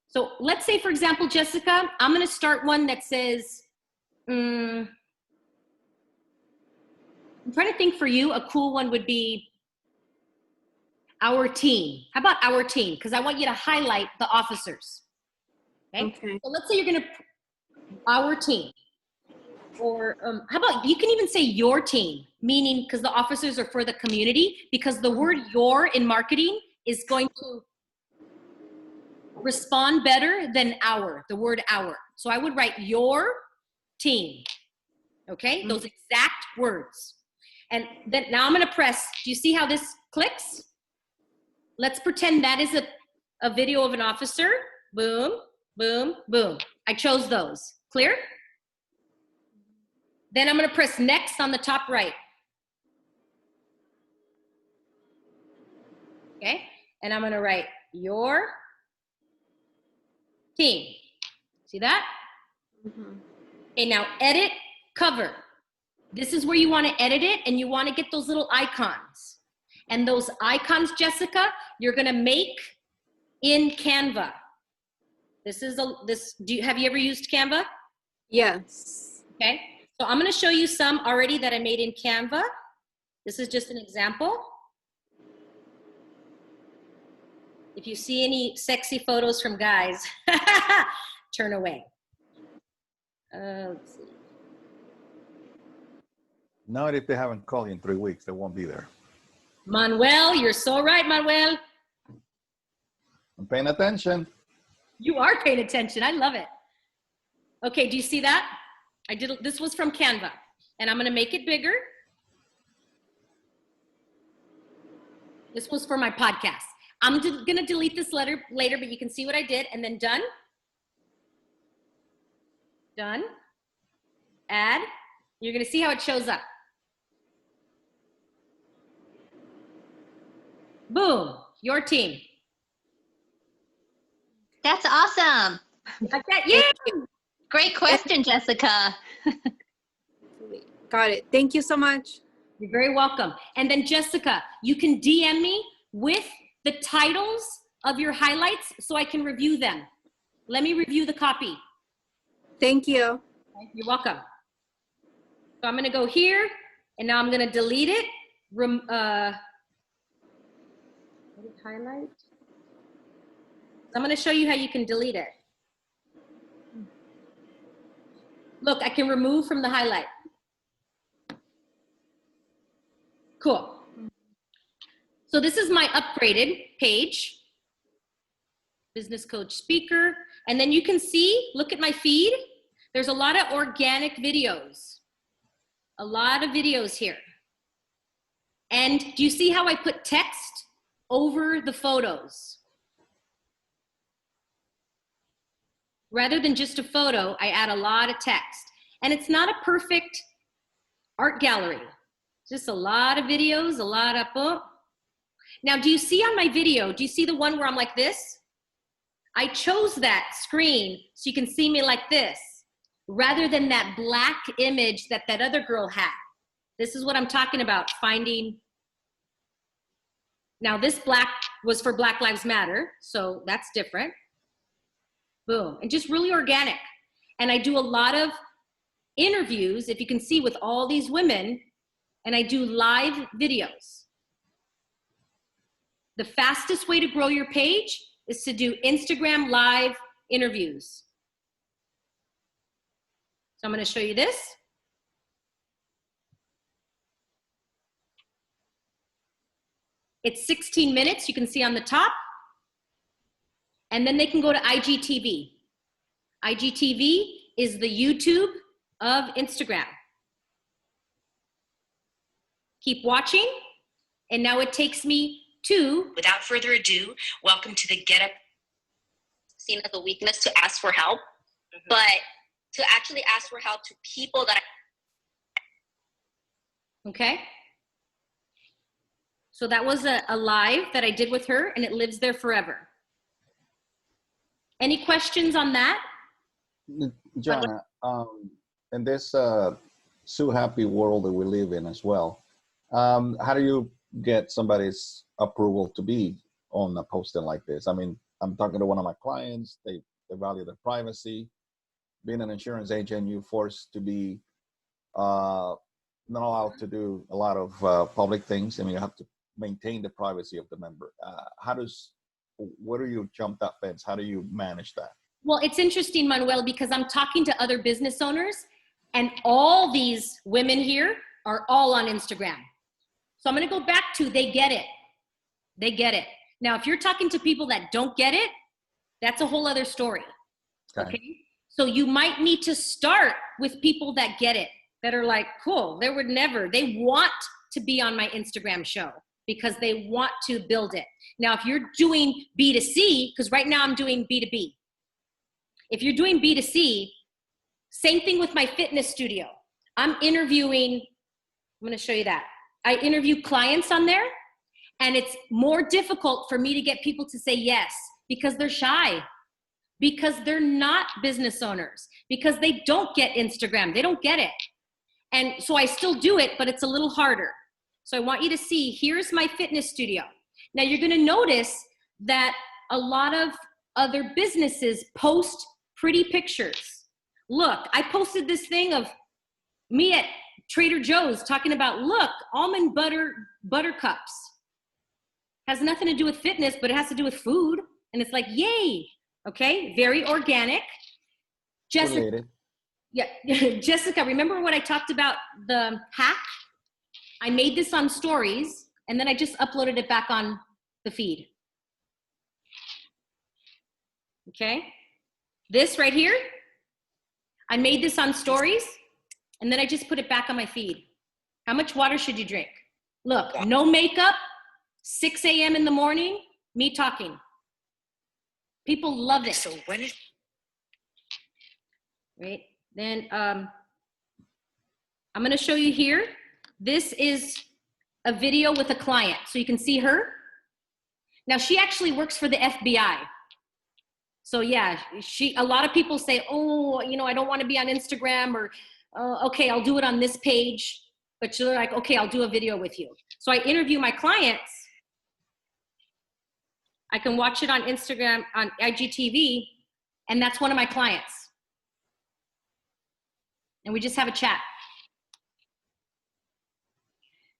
A: So let's say, for example, Jessica, I'm gonna start one that says, I'm trying to think for you, a cool one would be our team. How about our team? Because I want you to highlight the officers. Okay. So let's say you're gonna, our team. Or how about, you can even say your team, meaning because the officers are for the community, because the word your in marketing is going to respond better than our, the word our. So I would write your team. Okay, those exact words. And then now I'm gonna press, do you see how this clicks? Let's pretend that is a video of an officer. Boom, boom, boom. I chose those. Clear? Then I'm gonna press next on the top right. Okay, and I'm gonna write your Team. See that?
B: Mhm.
A: Okay, now edit cover. This is where you want to edit it, and you want to get those little icons. And those icons, Jessica, you're going to make in Canva. Have you ever used Canva?
B: Yes.
A: Okay, so I'm going to show you some already that I made in Canva. This is just an example. If you see any sexy photos from guys, turn away. Let's see.
C: Not if they haven't called you in 3 weeks, they won't be there.
A: Manuel, you're so right, Manuel.
C: I'm paying attention.
A: You are paying attention. I love it. Okay, do you see that? This was from Canva, and I'm gonna make it bigger. This was for my podcast. I'm gonna delete this letter later, but you can see what I did, and then done. Done. Add. You're gonna see how it shows up. Boom, your team.
D: That's awesome.
A: Like that, yeah.
D: Great question, Jessica.
B: Got it. Thank you so much.
A: You're very welcome. And then Jessica, you can DM me with the titles of your highlights so I can review them. Let me review the copy.
B: Thank you.
A: Okay, you're welcome. So I'm gonna go here, and now I'm gonna delete it. Highlight. I'm gonna show you how you can delete it. Look, I can remove from the highlight. Cool. So this is my upgraded page. Business coach speaker. And then you can see, look at my feed. There's a lot of organic videos. A lot of videos here. And do you see how I put text over the photos? Rather than just a photo, I add a lot of text. And it's not a perfect art gallery. Just a lot of videos, a lot of, oh. Now, do you see on my video, do you see the one where I'm like this? I chose that screen so you can see me like this, rather than that black image that that other girl had. This is what I'm talking about, finding. Now, this black was for Black Lives Matter, so that's different. Boom, and just really organic. And I do a lot of interviews, if you can see, with all these women, and I do live videos. The fastest way to grow your page is to do Instagram live interviews. So I'm gonna show you this. It's 16 minutes, you can see on the top. And then they can go to IGTV. IGTV is the YouTube of Instagram. Keep watching, and now it takes me to,
E: without further ado, welcome to the Get Up.
F: Seen as a weakness to ask for help, but to actually ask for help to people that
A: okay? So that was a live that I did with her, and it lives there forever. Any questions on that?
C: Jana, in this so happy world that we live in as well, how do you get somebody's approval to be on a posting like this? I mean, I'm talking to one of my clients, they value their privacy. Being an insurance agent, you're forced to be not allowed to do a lot of public things. I mean, you have to maintain the privacy of the member. Where do you jump that fence? How do you manage that?
A: Well, it's interesting, Manuel, because I'm talking to other business owners, and all these women here are all on Instagram. So I'm gonna go back to, they get it. They get it. Now, if you're talking to people that don't get it, that's a whole other story. Okay? So you might need to start with people that get it, that are like, cool, they want to be on my Instagram show because they want to build it. Now, if you're doing B2C, because right now I'm doing B2B. If you're doing B2C, same thing with my fitness studio. I'm interviewing, I'm gonna show you that. I interview clients on there, and it's more difficult for me to get people to say yes because they're shy. because they're not business owners, because they don't get Instagram. They don't get it. And so I still do it, but it's a little harder. So I want you to see, here's my fitness studio. Now you're gonna notice that a lot of other businesses post pretty pictures. Look, I posted this thing of me at Trader Joe's talking about, look, almond butter cups. Has nothing to do with fitness, but it has to do with food. And it's like, yay, okay? Very organic. Jessica,
C: Related.
A: yeah, Jessica, remember what I talked about, the hack? I made this on stories, and then I just uploaded it back on the feed. Okay? This right here, I made this on stories, and then I just put it back on my feed. How much water should you drink? Look, no makeup, 6 a.m. in the morning, me talking. People love it.
E: So when is
A: Right? Then I'm gonna show you here. This is a video with a client, so you can see her. Now she actually works for the FBI. So yeah, a lot of people say, oh, you know, I don't want to be on Instagram, or okay, I'll do it on this page. But you're like, okay, I'll do a video with you. So I interview my clients. I can watch it on Instagram, on IGTV, and that's one of my clients. And we just have a chat.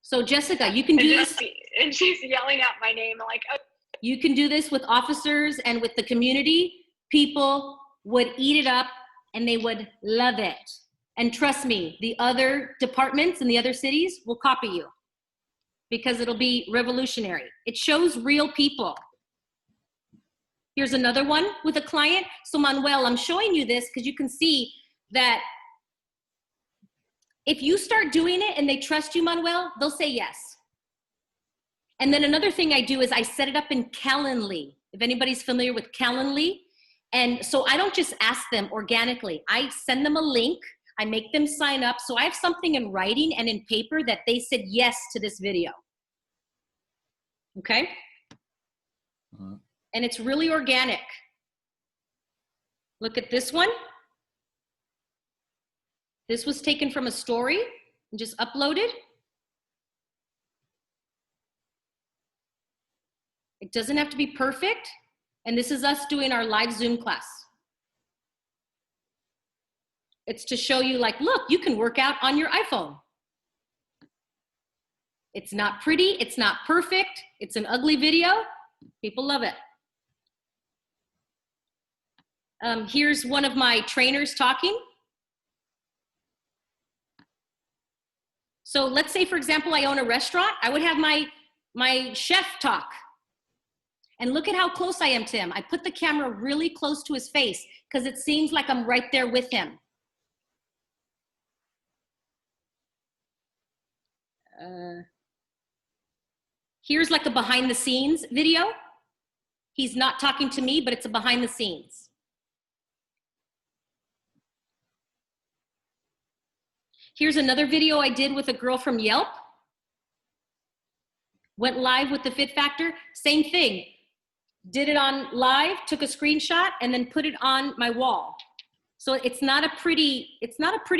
A: So Jessica, you can do this.
G: And she's yelling out my name like, oh.
A: You can do this with officers and with the community. People would eat it up and they would love it. And trust me, the other departments in the other cities will copy you because it'll be revolutionary. It shows real people. Here's another one with a client. So Manuel, I'm showing you this because you can see that if you start doing it and they trust you, Manuel, they'll say yes. And then another thing I do is I set it up in Calendly. If anybody's familiar with Calendly. And so I don't just ask them organically. I send them a link. I make them sign up. So I have something in writing and in paper that they said yes to this video. Okay? And it's really organic. Look at this one. This was taken from a story and just uploaded. It doesn't have to be perfect. And this is us doing our live Zoom class. It's to show you like, look, you can work out on your iPhone. It's not pretty, it's not perfect, it's an ugly video. People love it. Here's one of my trainers talking. So let's say, for example, I own a restaurant. I would have my chef talk. And look at how close I am to him. I put the camera really close to his face because it seems like I'm right there with him. Here's like a behind the scenes video. He's not talking to me, but it's a behind the scenes. Here's another video I did with a girl from Yelp. Went live with the Fit Factor, same thing. Did it on live, took a screenshot, and then put it on my wall. So it's not a pretty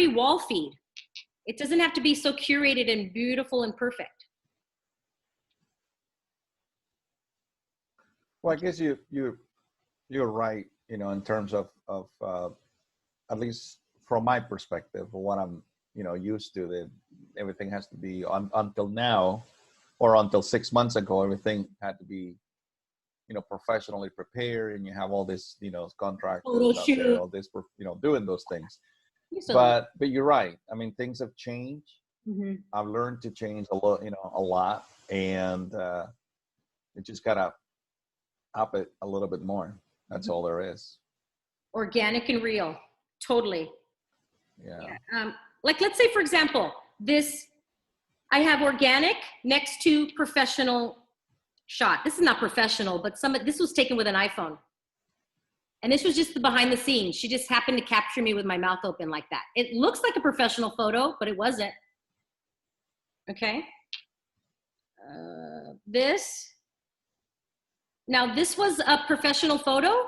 A: wall feed. It doesn't have to be so curated and beautiful and perfect.
C: Well, I guess you're right, you know, in terms of at least from my perspective, what I'm, you know, used to, that everything has to be until now, or until 6 months ago, everything had to be, you know, professionally prepared, and you have all this, you know, contractors out there, all this, you know, doing those things. But you're right. I mean, things have changed.
A: Mm-hmm.
C: I've learned to change a lot, you know, a lot, and it just gotta up it a little bit more. That's all there is.
A: Organic and real, totally.
C: Yeah.
A: Like let's say, for example, I have organic next to professional shot. This is not professional, but this was taken with an iPhone. And this was just the behind the scenes. She just happened to capture me with my mouth open like that. It looks like a professional photo, but it wasn't. Okay. Now this was a professional photo,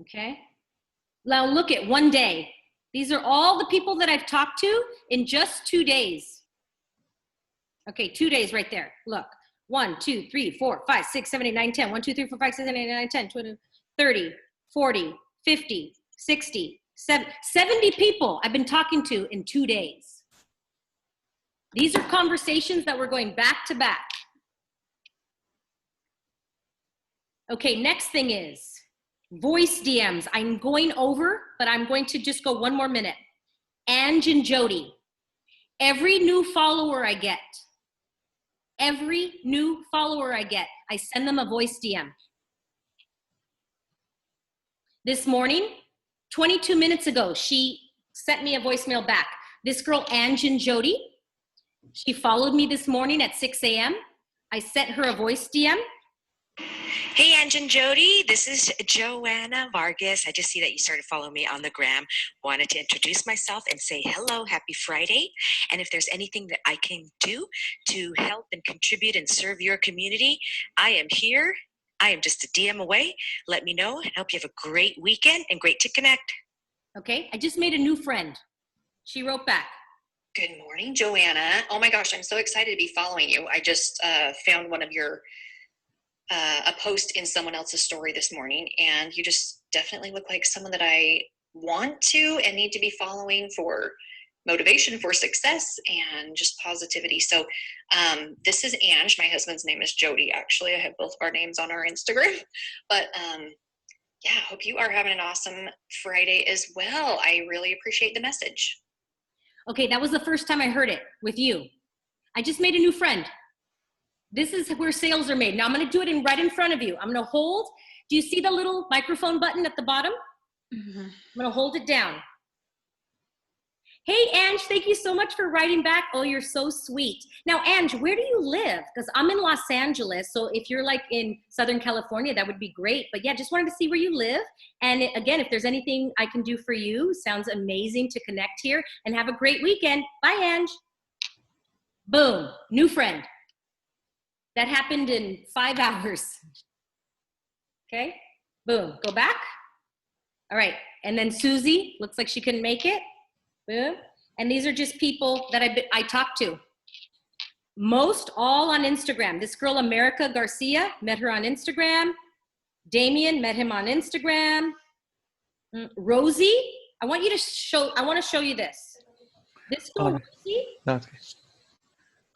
A: Okay. Now look at one day. These are all the people that I've talked to in just 2 days. Okay, 2 days right there. Look, 1, 2, 3, 4, 5, 6, 7, 8, 9, 10. 1, 2, 3, 4, 5, 6, 7, 8, 9, 10, 20, 30, 40, 50, 60, 70 people I've been talking to in 2 days. These are conversations that we're going back to back. Okay, next thing is voice DMs. I'm going over, but I'm going to just go one more minute. Ange and Jody. Every new follower I get, I send them a voice DM. This morning, 22 minutes ago, she sent me a voicemail back. This girl, Ange and Jody, she followed me this morning at 6 a.m. I sent her a voice DM.
E: Hey, Ange and Jody. This is Joanna Vargas. I just see that you started following me on the gram. Wanted to introduce myself and say hello, happy Friday. And if there's anything that I can do to help and contribute and serve your community, I am here. I am just a DM away. Let me know. I hope you have a great weekend and great to connect.
A: Okay, I just made a new friend. She wrote back.
H: Good morning, Joanna. Oh my gosh, I'm so excited to be following you. I just found one of your a post in someone else's story this morning, and you just definitely look like someone that I want to and need to be following for motivation, for success, and just positivity. So this is Ange. My husband's name is Jody. Actually, I have both of our names on our Instagram. But yeah, hope you are having an awesome Friday as well. I really appreciate the message.
A: Okay, that was the first time I heard it with you. I just made a new friend. This is where sales are made. Now I'm gonna do it right in front of you. I'm gonna hold. Do you see the little microphone button at the bottom?
D: Mm-hmm.
A: I'm gonna hold it down. Hey, Ange, thank you so much for writing back. Oh, you're so sweet. Now, Ange, where do you live? Because I'm in Los Angeles, so if you're like in Southern California, that would be great. But yeah, just wanted to see where you live. And again, if there's anything I can do for you, sounds amazing to connect here. And have a great weekend. Bye, Ange. Boom, new friend. That happened in 5 hours. Okay, boom, go back. All right, and then Susie, looks like she couldn't make it. Boom. And these are just people that I talked to. Most all on Instagram. This girl, America Garcia, met her on Instagram. Damien, met him on Instagram. Rosie, I want to show you this. This girl, Rosie,
I: Okay.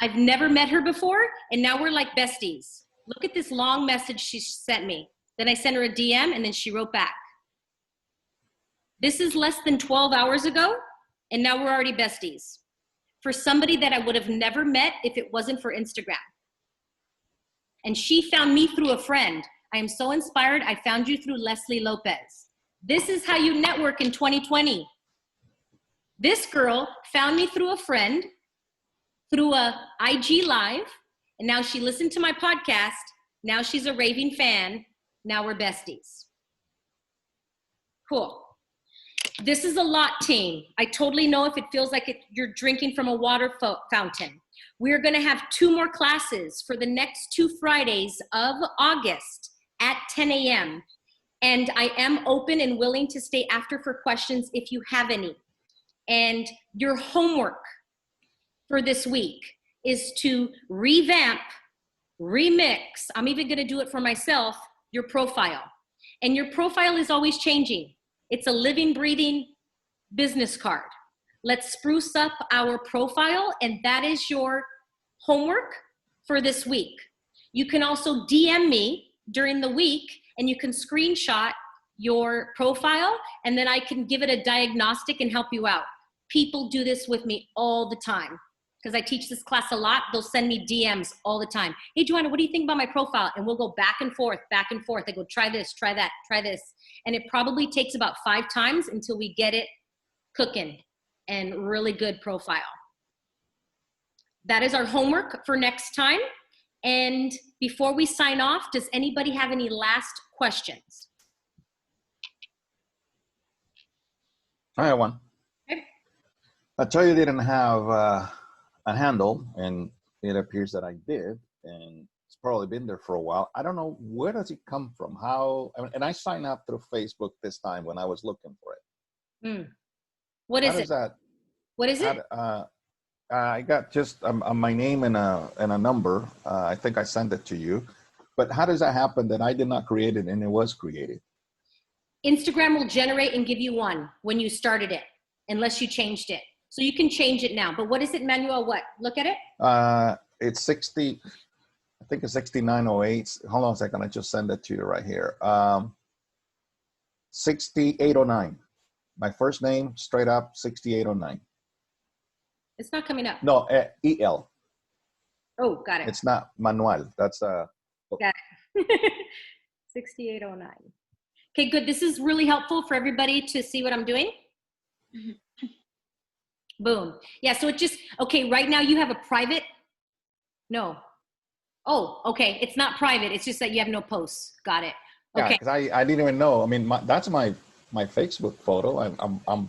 A: I've never met her before, and now we're like besties. Look at this long message she sent me. Then I sent her a DM, and then she wrote back. This is less than 12 hours ago, and now we're already besties. For somebody that I would have never met if it wasn't for Instagram. And she found me through a friend. I am so inspired. I found you through Leslie Lopez. This is how you network in 2020. This girl found me through a friend, through a IG live, and now she listened to my podcast. Now she's a raving fan. Now we're besties. Cool. This is a lot, team. I totally know if it feels like you're drinking from a water fountain. We're gonna have 2 more classes for the next 2 Fridays of August at 10 a.m. And I am open and willing to stay after for questions if you have any. And your homework for this week is to revamp, remix, I'm even gonna do it for myself, your profile. And your profile is always changing. It's a living, breathing business card. Let's spruce up our profile, and that is your homework for this week. You can also DM me during the week, and you can screenshot your profile, and then I can give it a diagnostic and help you out. People do this with me all the time because I teach this class a lot. They'll send me DMs all the time. Hey, Joanna, what do you think about my profile? And we'll go back and forth, back and forth. I go, try this, try that, try this. And it probably takes about 5 times until we get it cooking and really good profile. That is our homework for next time. And before we sign off, does anybody have any last questions?
C: I have one.
A: Okay.
C: I tell you didn't have a handle, and it appears that I did, and it's probably been there for a while. I don't know, where does it come from? How, and I signed up through Facebook this time when I was looking for it.
A: What
C: How
A: is
C: does
A: it?
C: that,
A: What is it?
C: I got just my name and a number. I think I sent it to you. But how does that happen that I did not create it and it was created?
A: Instagram will generate and give you one when you started it, unless you changed it. So you can change it now. But what is it, Manuel? What? Look at it.
C: It's 60, I think it's 6908. Hold on a second. I just send it to you right here. 6809. My first name, straight up, 6809.
A: It's not coming up.
C: No, EL.
A: Oh, got it.
C: It's not Manuel. That's
A: Got it. 6809. Okay, good. This is really helpful for everybody to see what I'm doing. Boom. Yeah, so it just, okay, right now you have a private, no. Oh, okay, it's not private. It's just that you have no posts. Got it.
C: yeah,
A: Okay.
C: because I didn't even know. I mean, that's my Facebook photo.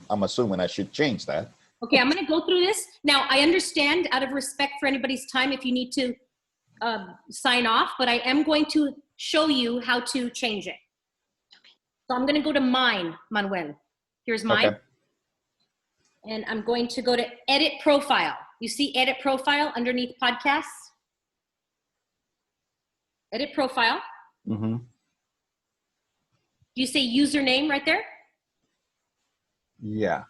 C: I'm assuming I should change that.
A: Okay, I'm gonna go through this. Now, I understand out of respect for anybody's time if you need to sign off, but I am going to show you how to change it. So I'm gonna go to mine, Manuel. Here's mine.
C: Okay.
A: And I'm going to go to edit profile. You see edit profile underneath podcasts? Edit profile.
C: Mm-hmm.
A: You say username right there?
C: Yeah.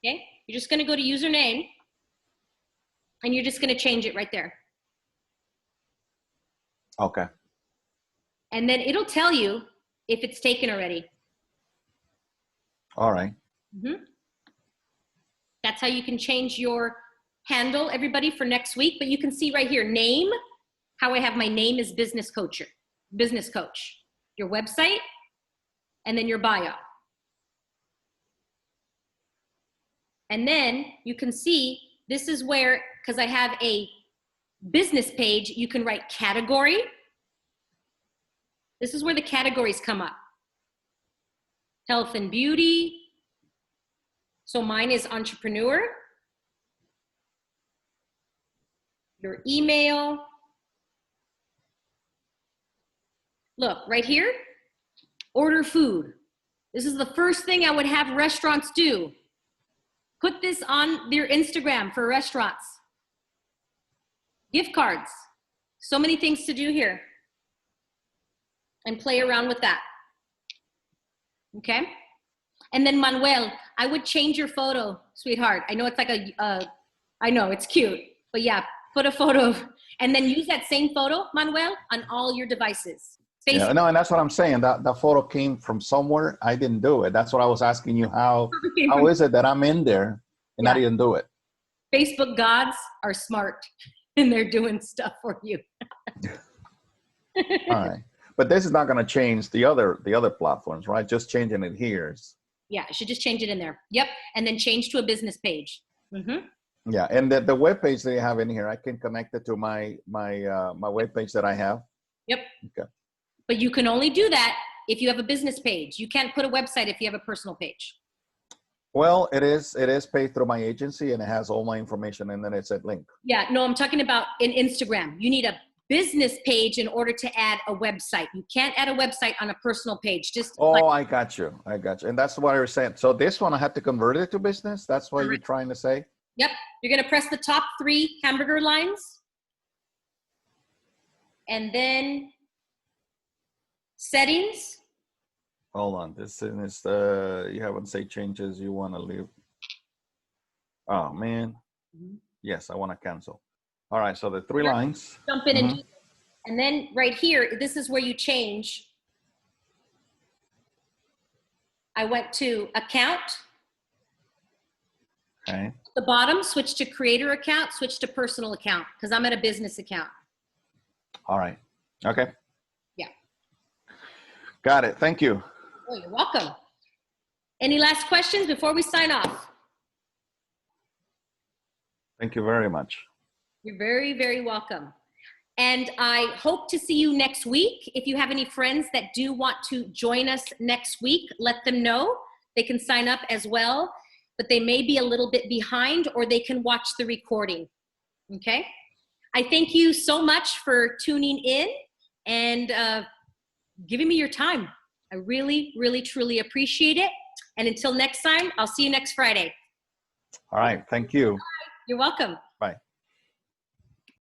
A: Okay, you're just gonna go to username and you're just gonna change it right there.
C: Okay.
A: And then it'll tell you if it's taken already.
C: All right.
A: That's how you can change your handle, everybody, for next week. But you can see right here, name, how I have my name is business coach, your website, and then your bio. And then you can see, this is where, because I have a business page, you can write category. This is where the categories come up. Health and beauty. So mine is entrepreneur. Your email. Look, right here, order food. This is the first thing I would have restaurants do. Put this on their Instagram for restaurants. Gift cards. So many things to do here. And play around with that. Okay? And then Manuel, I would change your photo, sweetheart. I know it's like I know it's cute, but yeah, put a photo and then use that same photo, Manuel, on all your devices. Facebook.
C: Yeah, no, and that's what I'm saying. That photo came from somewhere. I didn't do it. That's what I was asking you. How is it that I'm in there and I didn't do it?
A: Facebook gods are smart and they're doing stuff for you.
C: All right. But this is not going to change the other platforms, right? Just changing it here.
A: Yeah, I should just change it in there. Yep. And then change to a business page.
C: Yeah, and the web page that you have in here, I can connect it to my web page that I have.
A: Yep.
C: Okay.
A: But you can only do that if you have a business page. You can't put a website if you have a personal page.
C: Well, it is paid through my agency and it has all my information and then it's a link.
A: Yeah, no, I'm talking about in Instagram. You need a business page in order to add a website. You can't add a website on a personal page. Just
C: I got you. And that's what I was saying. So this one, I have to convert it to business. That's what you're trying to say?
A: Yep. You're going to press the top 3 hamburger lines. And then settings.
C: Hold on. This is you haven't saved changes. You want to leave. Oh, man. Yes, I want to cancel. All right. So the 3 lines.
A: Jump in and do it. And then right here, this is where you change. I went to account.
C: Okay.
A: At the bottom, switch to creator account, switch to personal account, because I'm at a business account.
C: All right. Okay.
A: Yeah.
C: Got it. Thank you.
A: Oh, you're welcome. Any last questions before we sign off?
C: Thank you very much.
A: You're very, very welcome. And I hope to see you next week. If you have any friends that do want to join us next week, let them know. They can sign up as well, but they may be a little bit behind or they can watch the recording. Okay? I thank you so much for tuning in. and giving me your time. I really, really, truly appreciate it. And until next time, I'll see you next Friday.
C: All right. Thank you.
A: You're welcome.
C: Bye.